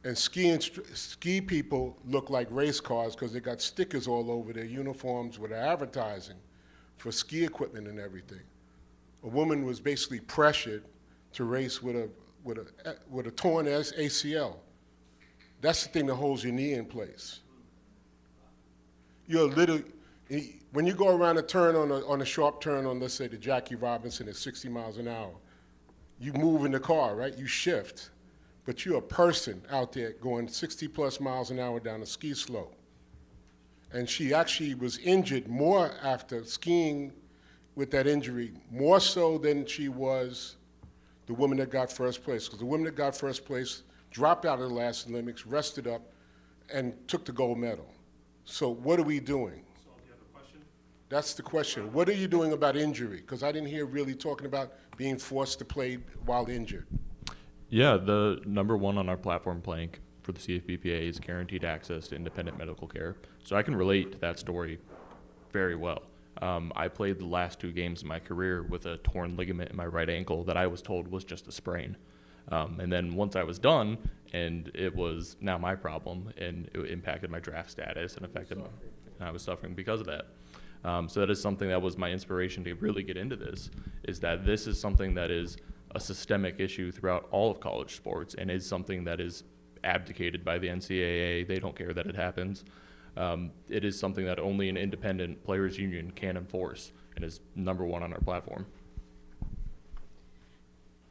And ski people look like race cars because they got stickers all over their uniforms with advertising for ski equipment and everything. A woman was basically pressured to race with a torn ACL. That's the thing that holds your knee in place. When you go around a turn on a sharp turn on, let's say, the Jackie Robinson at 60 miles an hour, you move in the car, right? You shift. But you're a person out there going 60 plus miles an hour down a ski slope. And she actually was injured more after skiing with that injury, more so than she was the woman that got first place. Because the woman that got first place dropped out of the last Olympics, rested up, and took the gold medal. So what are we doing? So do you have a question? That's the question. What are you doing about injury? Because I didn't hear really talking about being forced to play while injured. Yeah, the number one on our platform plank for the CFBPA is guaranteed access to independent medical care. So I can relate to that story very well. I played the last 2 games of my career with a torn ligament in my right ankle that I was told was just a sprain. And then once I was done, and it was now my problem, and it impacted my draft status and and I was suffering because of that. So that is something that was my inspiration to really get into this, is that this is something that is a systemic issue throughout all of college sports and is something that is abdicated by the NCAA. They don't care that it happens. It is something that only an independent players union can enforce, and is number one on our platform.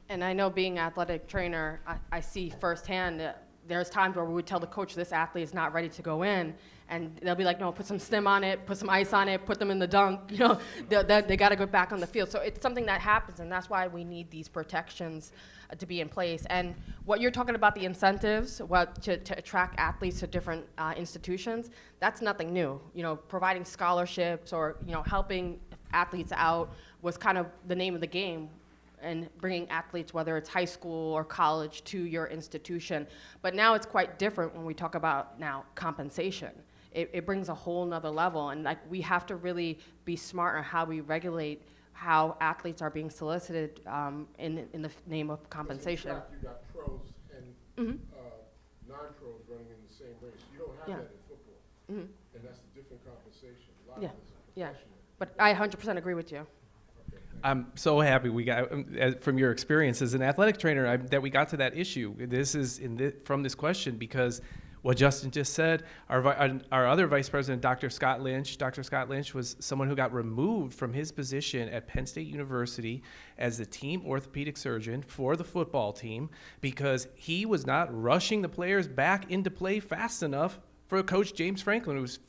And I know being an athletic trainer, I see firsthand that there's times where we would tell the coach this athlete is not ready to go in, and they'll be like, no, put some stim on it, put some ice on it, put them in the dunk, you know, they got to go back on the field. So it's something that happens, and that's why we need these protections to be in place. And what you're talking about, the incentives, to attract athletes to different institutions, that's nothing new. You know, providing scholarships or, you know, helping athletes out was kind of the name of the game, and bringing athletes, whether it's high school or college, to your institution. But now it's quite different when we talk about now compensation. It brings a whole nother level, and like we have to really be smart on how we regulate how athletes are being solicited in the name of compensation. In fact, you got pros and non-pros running in the same race. You don't have that in football, and that's a different compensation. A lot of it's professional. But I 100% agree with you. I'm so happy we got, from your experience as an athletic trainer, that we got to that issue. This is from this question, because what Justin just said, our other vice president, Dr. Scott Lynch was someone who got removed from his position at Penn State University as the team orthopedic surgeon for the football team because he was not rushing the players back into play fast enough for Coach James Franklin, who was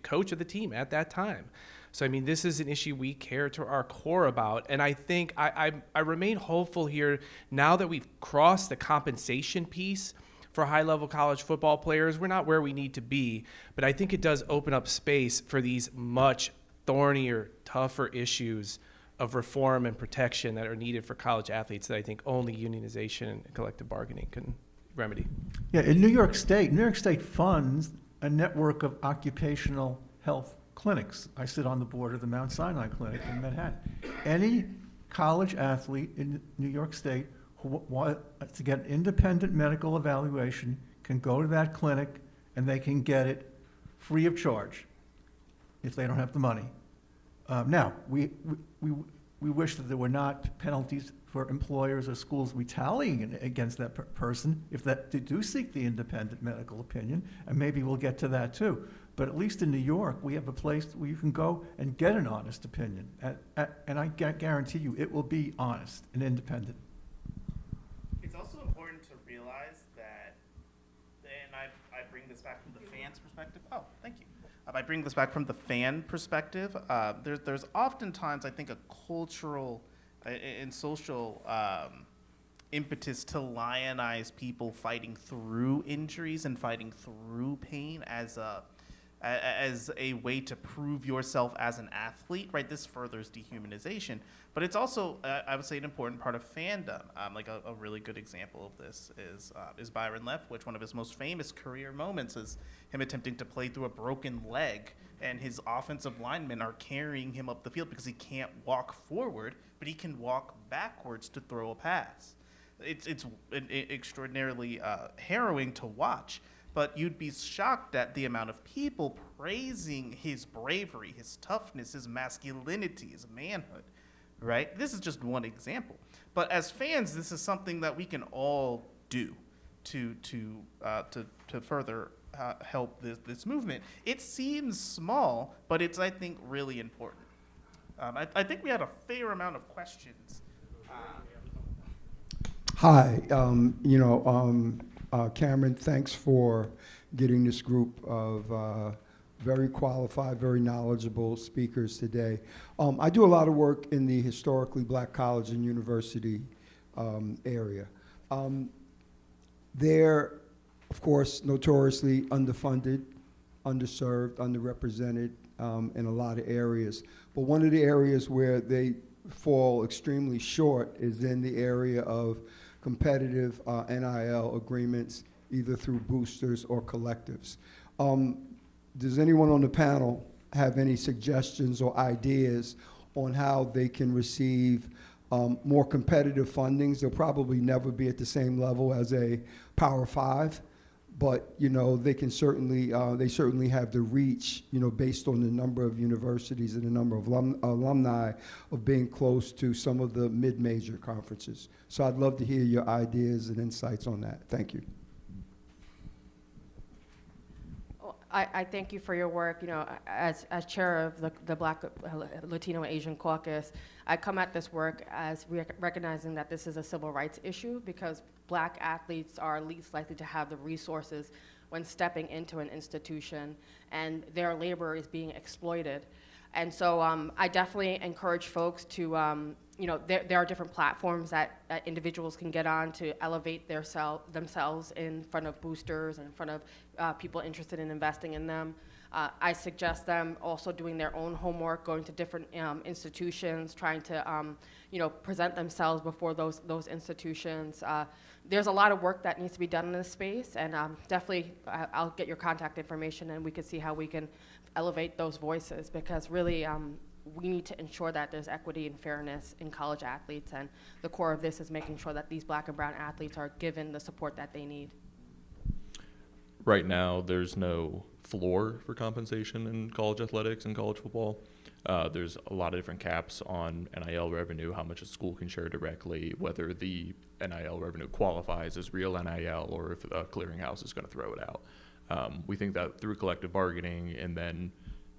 coach of the team at that time. So, I mean, this is an issue we care to our core about. And I think I remain hopeful here now that we've crossed the compensation piece for high-level college football players. We're not where we need to be, but I think it does open up space for these much thornier, tougher issues of reform and protection that are needed for college athletes that I think only unionization and collective bargaining can remedy. Yeah, in New York State funds a network of occupational health clinics. I sit on the board of the Mount Sinai Clinic in Manhattan. Any college athlete in New York State who wants to get an independent medical evaluation can go to that clinic and they can get it free of charge if they don't have the money. Now, we wish that there were not penalties for employers or schools retaliating against that person if they do seek the independent medical opinion, and maybe we'll get to that too. But at least in New York, we have a place where you can go and get an honest opinion. And I guarantee you it will be honest and independent. It's also important to realize that, and I bring this back from the fan's perspective. Oh, thank you. I bring this back from the fan perspective. There's oftentimes, I think, a cultural and social impetus to lionize people fighting through injuries and fighting through pain as a way to prove yourself as an athlete, right? This furthers dehumanization, but it's also, I would say, an important part of fandom. Like a really good example of this is Byron Leftwich. One of his most famous career moments is him attempting to play through a broken leg, and his offensive linemen are carrying him up the field because he can't walk forward, but he can walk backwards to throw a pass. It's extraordinarily harrowing to watch. But you'd be shocked at the amount of people praising his bravery, his toughness, his masculinity, his manhood, right? This is just one example. But as fans, this is something that we can all do to further help this movement. It seems small, but it's, I think, really important. I think we had a fair amount of questions. Hi, Cameron, thanks for getting this group of very qualified, very knowledgeable speakers today. I do a lot of work in the historically black college and university area. They're, of course, notoriously underfunded, underserved, underrepresented in a lot of areas. But one of the areas where they fall extremely short is in the area of competitive NIL agreements, either through boosters or collectives. Does anyone on the panel have any suggestions or ideas on how they can receive more competitive fundings? They'll probably never be at the same level as a Power Five, but they can certainly they certainly have the reach, based on the number of universities and the number of alumni of being close to some of the mid-major conferences. So I'd love to hear your ideas and insights on that. Thank you. I thank you for your work. You know, as chair of the Black, Latino, and Asian Caucus, I come at this work as recognizing that this is a civil rights issue because Black athletes are least likely to have the resources when stepping into an institution, and their labor is being exploited. And so I definitely encourage folks to, you know, there are different platforms that individuals can get on to elevate themselves in front of boosters and in front of people interested in investing in them. I suggest them also doing their own homework, going to different institutions, trying to, you know, present themselves before those institutions. There's a lot of work that needs to be done in this space, and definitely I'll get your contact information and we can see how we can elevate those voices, because really we need to ensure that there's equity and fairness in college athletes, and the core of this is making sure that these Black and brown athletes are given the support that they need. Right now, there's no floor for compensation in college athletics and college football. There's a lot of different caps on NIL revenue, how much a school can share directly, whether the NIL revenue qualifies as real NIL or if a clearinghouse is going to throw it out. We think that through collective bargaining, and then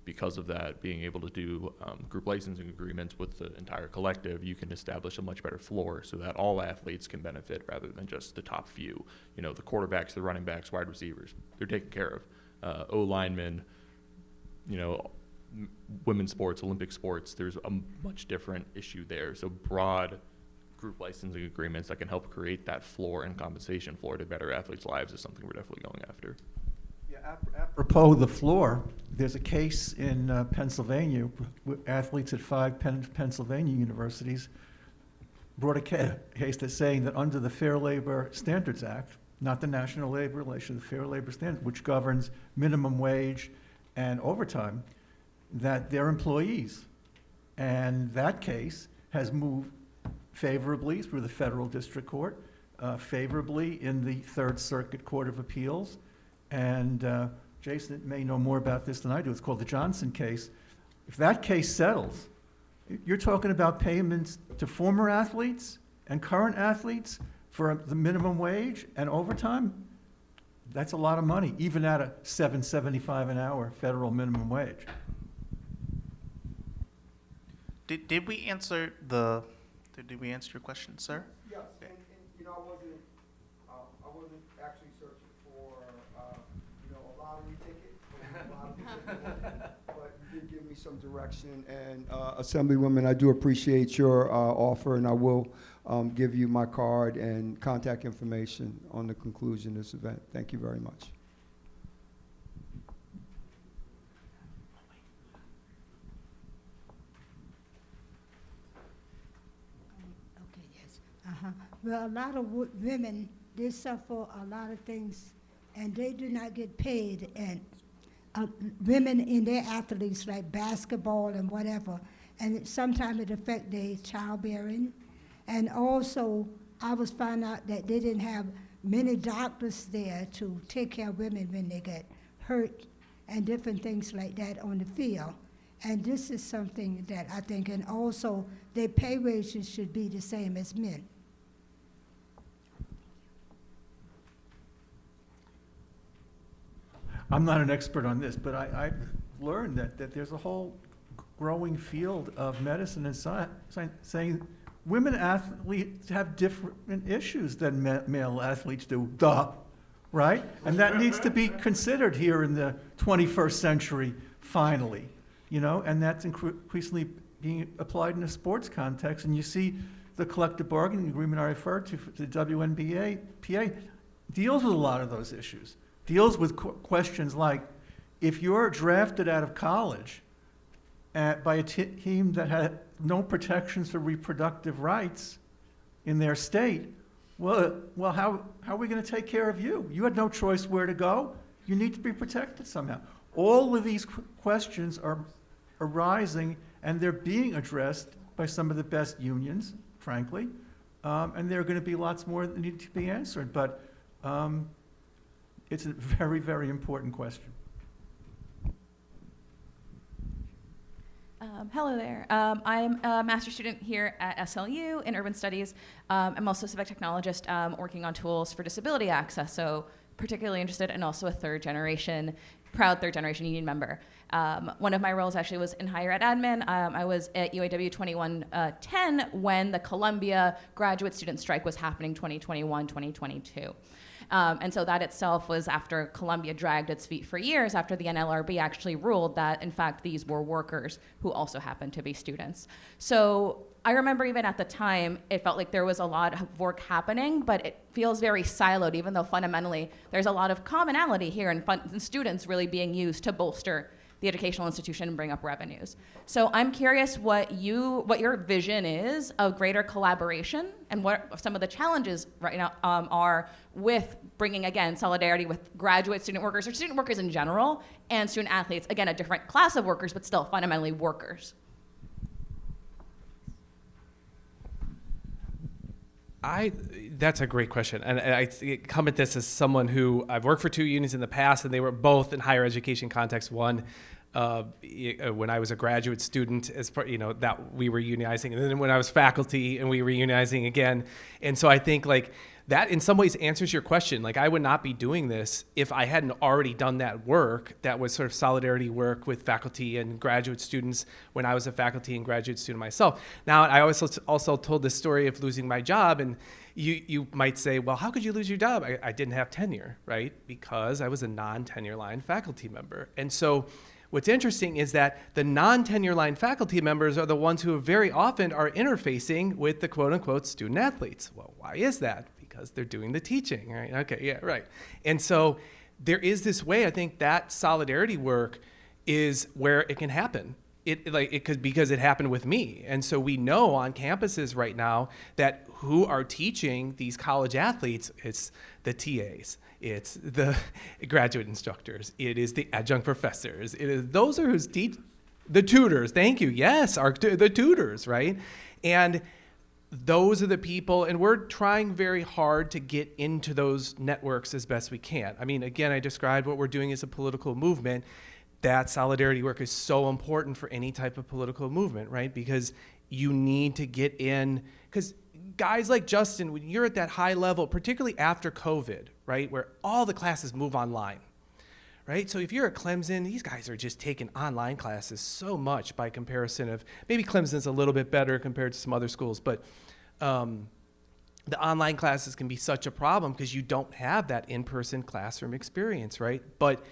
because of that, being able to do group licensing agreements with the entire collective, you can establish a much better floor so that all athletes can benefit rather than just the top few. You know, the quarterbacks, the running backs, wide receivers, they're taken care of. O-linemen, you know, women's sports, Olympic sports, there's a much different issue there. So broad group licensing agreements that can help create that floor and compensation floor to better athletes' lives is something we're definitely going after. Yeah, apropos the floor, there's a case in Pennsylvania. Athletes at 5 Pennsylvania universities brought a case that's saying that under the Fair Labor Standards Act, not the National Labor Relations, the Fair Labor Standards, which governs minimum wage and overtime, that they're employees. And that case has moved favorably through the federal district court, favorably in the Third Circuit Court of Appeals. And Jason may know more about this than I do. It's called the Johnson case. If that case settles, you're talking about payments to former athletes and current athletes for the minimum wage and overtime. That's a lot of money, even at a $7.75 an hour federal minimum wage. Did we answer did we answer your question, sir? Yes, and you know, I wasn't actually searching for, you know, a lottery ticket, but you did give me some direction. And Assemblywoman, I do appreciate your offer, and I will give you my card and contact information on the conclusion of this event. Thank you very much. Okay, yes. Well, a lot of women, they suffer a lot of things, and they do not get paid. And women in their athletes, like basketball and whatever, and sometimes it affects their childbearing. And also, I was found out that they didn't have many doctors there to take care of women when they get hurt and different things like that on the field. And this is something that I think, and also their pay wages should be the same as men. I'm not an expert on this, but I've learned that there's a whole growing field of medicine and science saying women athletes have different issues than male athletes do, right? And that needs to be considered here in the 21st century, finally, you know, and that's increasingly being applied in a sports context. And you see the collective bargaining agreement I referred to, the WNBA, PA, deals with a lot of those issues, deals with questions like, if you're drafted out of college by a team that had no protections for reproductive rights in their state, well, how are we going to take care of you? You had no choice where to go. You need to be protected somehow. All of these questions are arising, and they're being addressed by some of the best unions, frankly, and there are going to be lots more that need to be answered. But it's a very, very important question. Hello there. I'm a master's student here at SLU in urban studies. I'm also a civic technologist working on tools for disability access, so particularly interested and also a proud third generation union member. One of my roles actually was in higher ed admin. I was at UAW 2110 when the Columbia graduate student strike was happening 2021, 2022. And so that itself was after Columbia dragged its feet for years after the NLRB actually ruled that, in fact, these were workers who also happened to be students. So I remember even at the time, it felt like there was a lot of work happening, but it feels very siloed, even though fundamentally there's a lot of commonality here and students really being used to bolster the educational institution and bring up revenues. So I'm curious what your vision is of greater collaboration and what some of the challenges right now are with bringing, again, solidarity with graduate student workers or student workers in general and student athletes, again, a different class of workers, but still fundamentally workers. That's a great question. And I come at this as someone who I've worked for 2 unions in the past, and they were both in higher education context. One, when I was a graduate student, as part, that we were unionizing, and then when I was faculty and we were unionizing again. And so I think like that in some ways answers your question. Like I would not be doing this if I hadn't already done that work that was sort of solidarity work with faculty and graduate students when I was a faculty and graduate student myself. Now, I also told this story of losing my job, and you might say, well, how could you lose your job? I didn't have tenure, right? Because I was a non-tenure line faculty member. And so what's interesting is that the non-tenure line faculty members are the ones who very often are interfacing with the quote-unquote student athletes. Well, why is that? Because they're doing the teaching, right? Okay, yeah, right. And so there is this way, I think that solidarity work is where it can happen. Because it happened with me. And so we know on campuses right now that who are teaching these college athletes, it's the TAs, it's the graduate instructors, it is the adjunct professors, those are who's teach, the tutors, thank you, yes, the tutors, right? And those are the people, and we're trying very hard to get into those networks as best we can. I mean, again, I described what we're doing as a political movement. That solidarity work is so important for any type of political movement, right? Because you need to get in, because guys like Justin, when you're at that high level, particularly after COVID, right, where all the classes move online, right? So if you're at Clemson, these guys are just taking online classes so much by comparison of, maybe Clemson's a little bit better compared to some other schools, but the online classes can be such a problem because you don't have that in-person classroom experience, right? But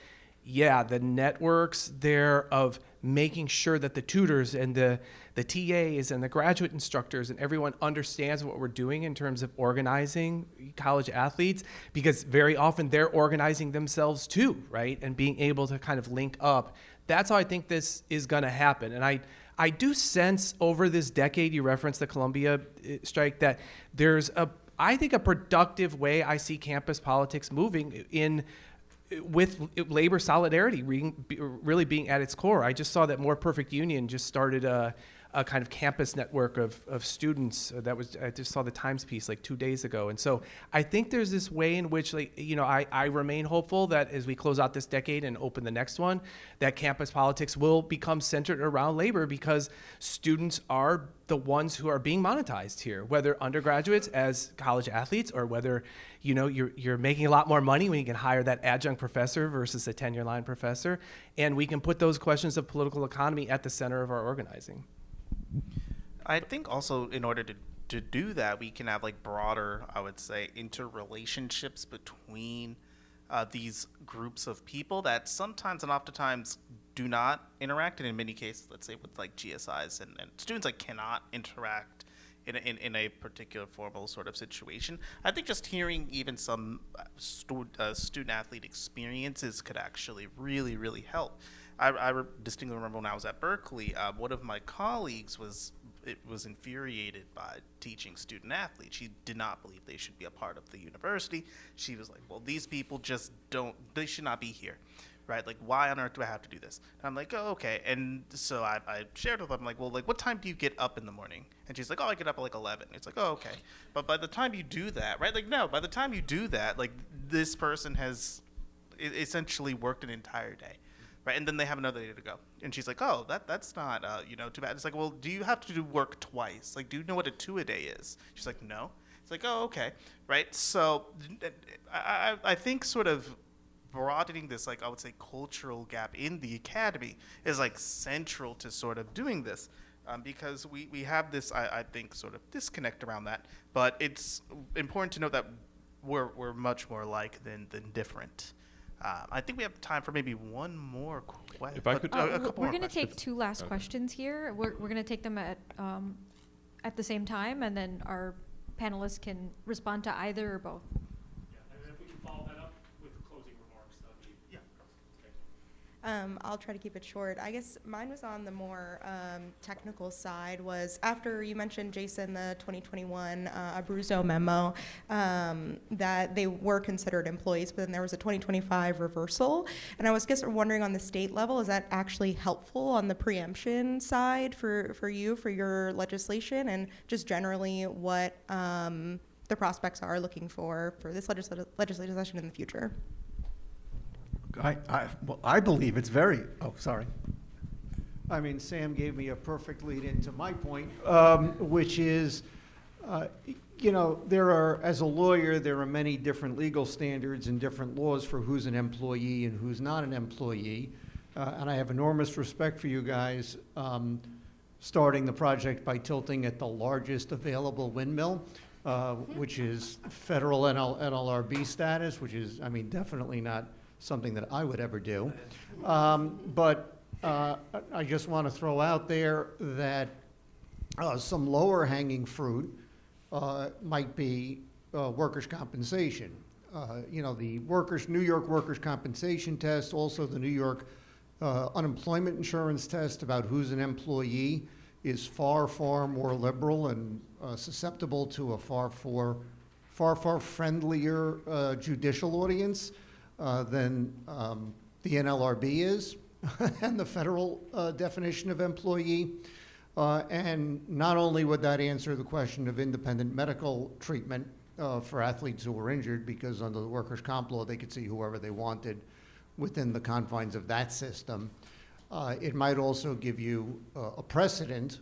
yeah, the networks there of making sure that the tutors and the TAs and the graduate instructors and everyone understands what we're doing in terms of organizing college athletes, because very often they're organizing themselves too, right? And being able to kind of link up. That's how I think this is going to happen. And I do sense over this decade, you referenced the Columbia strike, that there's I think a productive way I see campus politics moving in with labor solidarity really being at its core. I just saw that More Perfect Union just started a kind of campus network of students. I just saw the Times piece like 2 days ago. And so I think there's this way in which, I remain hopeful that as we close out this decade and open the next one, that campus politics will become centered around labor, because students are the ones who are being monetized here, whether undergraduates as college athletes or whether, you're making a lot more money when you can hire that adjunct professor versus a tenure line professor. And we can put those questions of political economy at the center of our organizing. I think also in order to do that, we can have like broader, I would say, interrelationships between these groups of people that sometimes and oftentimes do not interact. And in many cases, let's say with like GSIs and students like cannot interact in a particular formal sort of situation. I think just hearing even some student athlete experiences could actually really, really help. I distinctly remember when I was at Berkeley, one of my colleagues was infuriated by teaching student athletes. She did not believe they should be a part of the university. She was like, well, these people they should not be here, right? Like, why on earth do I have to do this? And I'm like, oh, okay. And so I shared with them, like, well, like, what time do you get up in the morning? And she's like, oh, I get up at like 11. It's like, oh, okay. But by the time you do that, right? Like, no, by the time you do that, like, this person has essentially worked an entire day. Right, and then they have another day to go, and she's like, "Oh, that's not too bad." It's like, "Well, do you have to do work twice? Like, do you know what a two-a-day is?" She's like, "No." It's like, oh, okay, right? So I think sort of broadening this, like, I would say, cultural gap in the academy is like central to sort of doing this. Because we have this, I think, sort of disconnect around that. But it's important to note that we're much more alike than different. I think we have time for maybe one more question. If I could- a couple We're more going to take questions. two last Okay. questions here. We're going to take them at the same time, and then our panelists can respond to either or both. And if we can follow that up with closing remarks, that'd be I'll try to keep it short. I guess mine was on the more technical side. Was after you mentioned, Jason, the 2021 Abruzzo memo, that they were considered employees, but then there was a 2025 reversal. And I was just wondering on the state level, is that actually helpful on the preemption side for you, for your legislation, and just generally what the prospects are looking for this legislative session in the future? Well, I believe it's very, oh, sorry. I mean, Sam gave me a perfect lead into my point, which is, you know, as a lawyer, there are many different legal standards and different laws for who's an employee and who's not an employee. And I have enormous respect for you guys starting the project by tilting at the largest available windmill, which is federal NLRB status, which is, I mean, definitely not something that I would ever do. But I just want to throw out there that some lower hanging fruit might be workers' compensation. You know, the New York workers' compensation test, also the New York unemployment insurance test about who's an employee is far, far more liberal and susceptible to a far friendlier judicial audience than the NLRB is and the federal definition of employee. And not only would that answer the question of independent medical treatment for athletes who were injured, because under the workers' comp law, they could see whoever they wanted within the confines of that system. It might also give you a precedent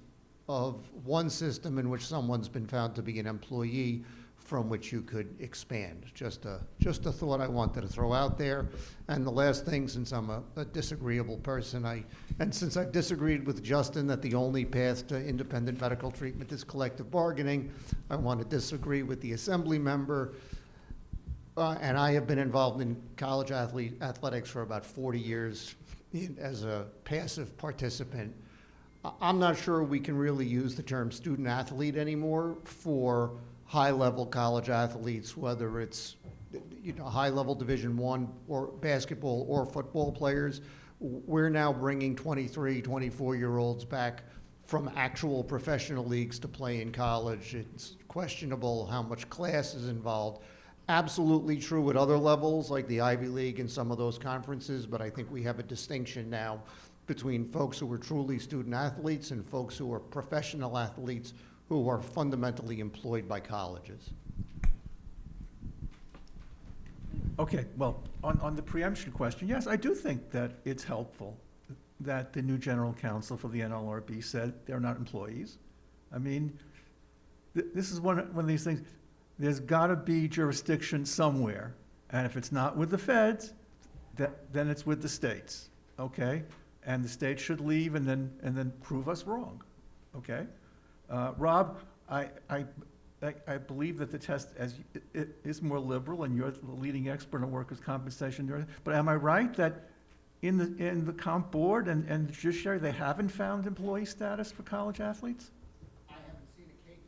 of one system in which someone's been found to be an employee from which you could expand. Just a thought I wanted to throw out there. And the last thing, since I'm a disagreeable person, and since I've disagreed with Justin that the only path to independent medical treatment is collective bargaining, I want to disagree with the assembly member. And I have been involved in college athletics for about 40 years as a passive participant. I'm not sure we can really use the term student athlete anymore for high-level college athletes, whether it's, you know, high-level Division I or basketball or football players. We're now bringing 23, 24-year-olds back from actual professional leagues to play in college. It's questionable how much class is involved. Absolutely true at other levels, like the Ivy League and some of those conferences, but I think we have a distinction now between folks who are truly student athletes and folks who are professional athletes who are fundamentally employed by colleges. Okay, well, on the preemption question, yes, I do think that it's helpful that the new general counsel for the NLRB said they're not employees. I mean, this is one of these things. There's got to be jurisdiction somewhere, and if it's not with the feds, then it's with the states, okay? And the states should leave and then prove us wrong, okay? Rob, I believe that the test it is more liberal, and you're the leading expert on workers' compensation. But am I right that in the comp board and the judiciary, they haven't found employee status for college athletes? I haven't seen a case.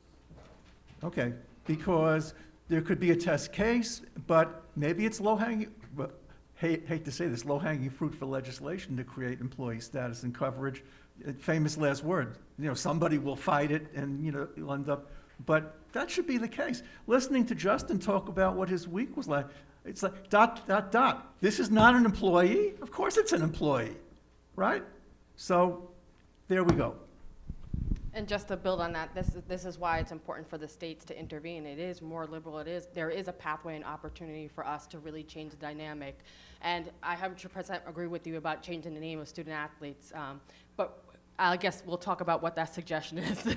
Okay, because there could be a test case, but maybe it's low-hanging, hate to say this, low-hanging fruit for legislation to create employee status and coverage. Famous last word, you know, somebody will fight it and, you know, you'll end up, but that should be the case. Listening to Justin talk about what his week was like, it's like, ... This is not an employee? Of course it's an employee, right? So, there we go. And just to build on that, this is why it's important for the states to intervene. It is more liberal. There is a pathway and opportunity for us to really change the dynamic. And I 100% agree with you about changing the name of student athletes. But I guess we'll talk about what that suggestion is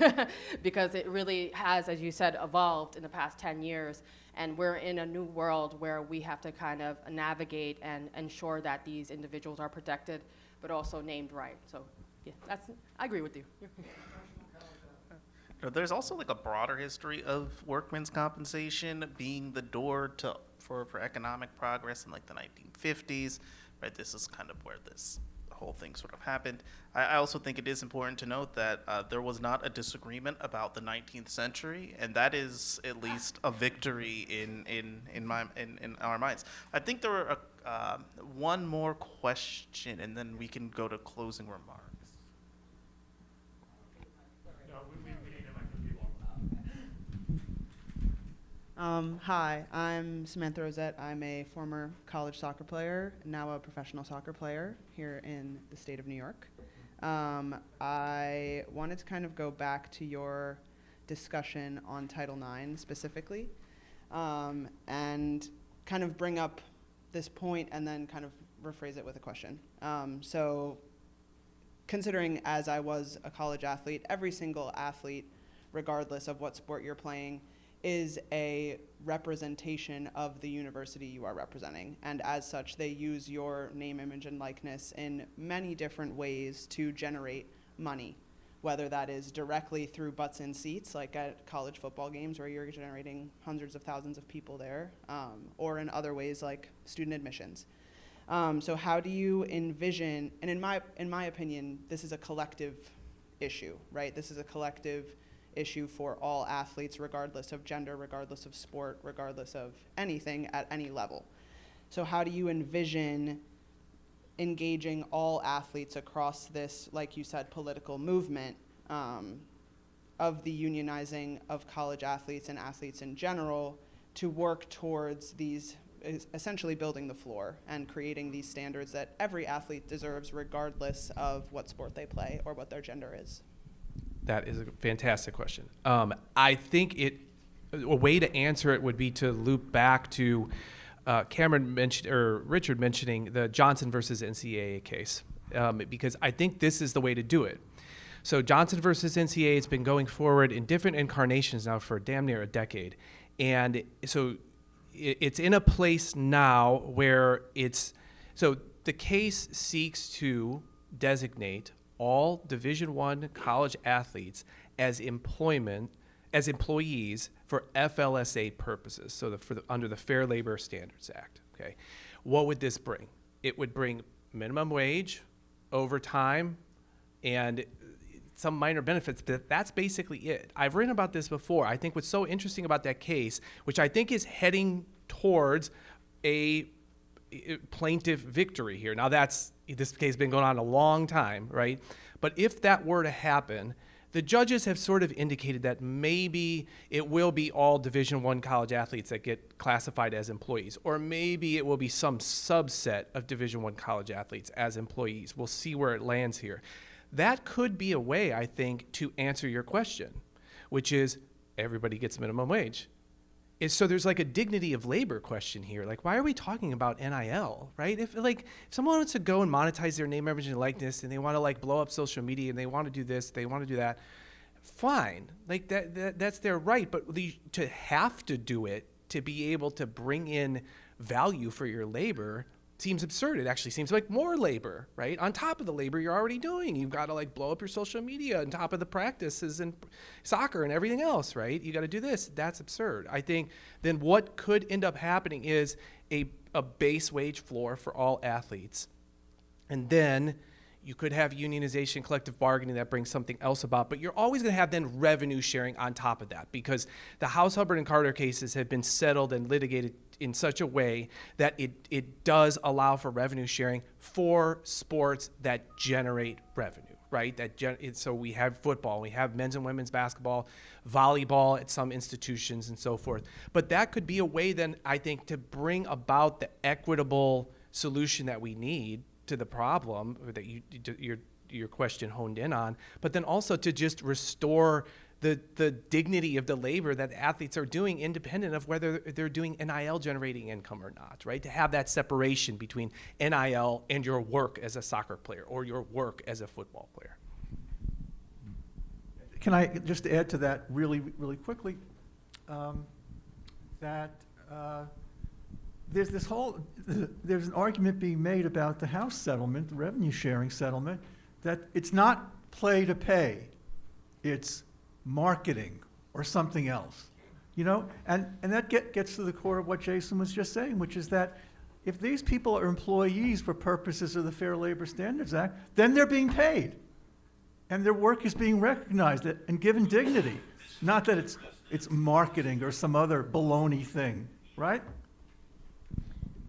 because it really has, as you said, evolved in the past 10 years. And we're in a new world where we have to kind of navigate and ensure that these individuals are protected, but also named right. So yeah, I agree with you. There's also like a broader history of workmen's compensation being the door for economic progress in like the 1950s, right? This is kind of where this whole thing sort of happened. I also think it is important to note that there was not a disagreement about the 19th century, and that is at least a victory in our minds. I think there were one more question, and then we can go to closing remarks. Hi, I'm Samantha Rosette. I'm a former college soccer player, now a professional soccer player here in the state of New York. I wanted to kind of go back to your discussion on Title IX specifically, and kind of bring up this point and then kind of rephrase it with a question. So considering as I was a college athlete, every single athlete, regardless of what sport you're playing, is a representation of the university you are representing. And as such, they use your name, image, and likeness in many different ways to generate money, whether that is directly through butts in seats, like at college football games where you're generating hundreds of thousands of people there, or in other ways like student admissions. So how do you envision, and in my opinion, this is a collective issue, right? This is a collective issue for all athletes, regardless of gender, regardless of sport, regardless of anything at any level. So how do you envision engaging all athletes across this, like you said, political movement of the unionizing of college athletes and athletes in general to work towards these, essentially building the floor and creating these standards that every athlete deserves regardless of what sport they play or what their gender is? That is a fantastic question. I think a way to answer it would be to loop back to Cameron mentioned, or Richard mentioning the Johnson versus NCAA case, because I think this is the way to do it. So Johnson versus NCAA has been going forward in different incarnations now for damn near a decade. And so it's in a place now where so the case seeks to designate all Division I college athletes as employees for FLSA purposes, so under the Fair Labor Standards Act. Okay, what would this bring? It would bring minimum wage, overtime, and some minor benefits, but that's basically it. I've written about this before. I think what's so interesting about that case, which I think is heading towards a plaintiff victory here. Now this case has been going on a long time, right? But if that were to happen, the judges have sort of indicated that maybe it will be all Division I college athletes that get classified as employees, or maybe it will be some subset of Division I college athletes as employees. We'll see where it lands here. That could be a way, I think, to answer your question, which is everybody gets minimum wage. So there's like a dignity of labor question here. Like, why are we talking about NIL, right? If someone wants to go and monetize their name, image, and likeness, and they want to like blow up social media, and they want to do this, they want to do that, fine. Like that's their right. But to have to do it, to be able to bring in value for your labor, seems absurd. It actually seems like more labor, right? On top of the labor you're already doing. You've got to like blow up your social media on top of the practices and soccer and everything else, right? You got to do this. That's absurd. I think then what could end up happening is a base wage floor for all athletes. And then you could have unionization, collective bargaining that brings something else about, but you're always going to have then revenue sharing on top of that, because the House, Hubbard, and Carter cases have been settled and litigated in such a way that it does allow for revenue sharing for sports that generate revenue, right? So we have football, we have men's and women's basketball, volleyball at some institutions and so forth. But that could be a way then, I think, to bring about the equitable solution that we need to the problem that your question honed in on, but then also to just restore the dignity of the labor that athletes are doing, independent of whether they're doing NIL generating income or not, right? To have that separation between NIL and your work as a soccer player or your work as a football player. can I just add to that really, really quickly? That there's this whole, there's an argument being made about the House settlement, the revenue sharing settlement, that it's not play to pay, it's marketing or something else. You know, and that gets to the core of what Jason was just saying, which is that if these people are employees for purposes of the Fair Labor Standards Act, then they're being paid. And their work is being recognized and given dignity. Not that it's marketing or some other baloney thing, right?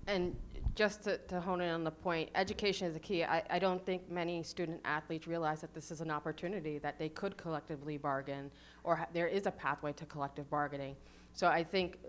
And just to hone in on the point, education is the key. I don't think many student athletes realize that this is an opportunity, that they could collectively bargain, or there is a pathway to collective bargaining. So I think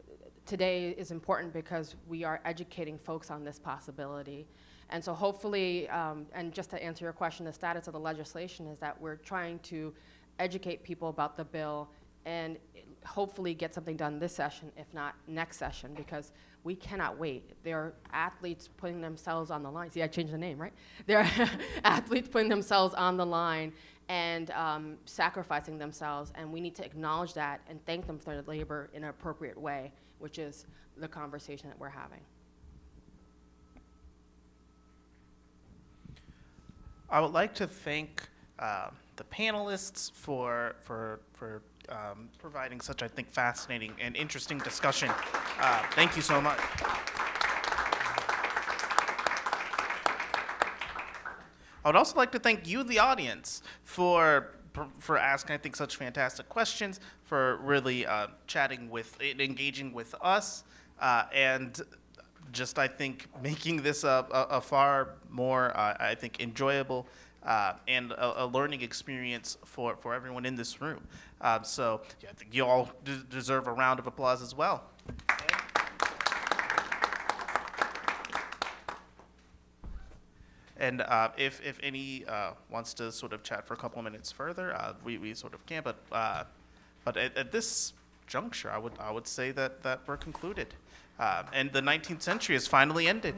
today is important because we are educating folks on this possibility. And so hopefully, and just to answer your question, the status of the legislation is that we're trying to educate people about the bill and hopefully get something done this session, if not next session, because we cannot wait. There are athletes putting themselves on the line. See, I changed the name, right? There are athletes putting themselves on the line and sacrificing themselves, and we need to acknowledge that and thank them for their labor in an appropriate way, which is the conversation that we're having. I would like to thank the panelists for providing such, I think, fascinating and interesting discussion. Thank you so much. I would also like to thank you, the audience, for asking, I think, such fantastic questions, for really chatting with, engaging with us, and just, I think, making this a far more, I think, enjoyable and a learning experience for everyone in this room. So yeah, I think you all deserve a round of applause as well. And if any wants to sort of chat for a couple of minutes further, we sort of can. But at this juncture, I would say that we're concluded, and the 19th century has finally ended.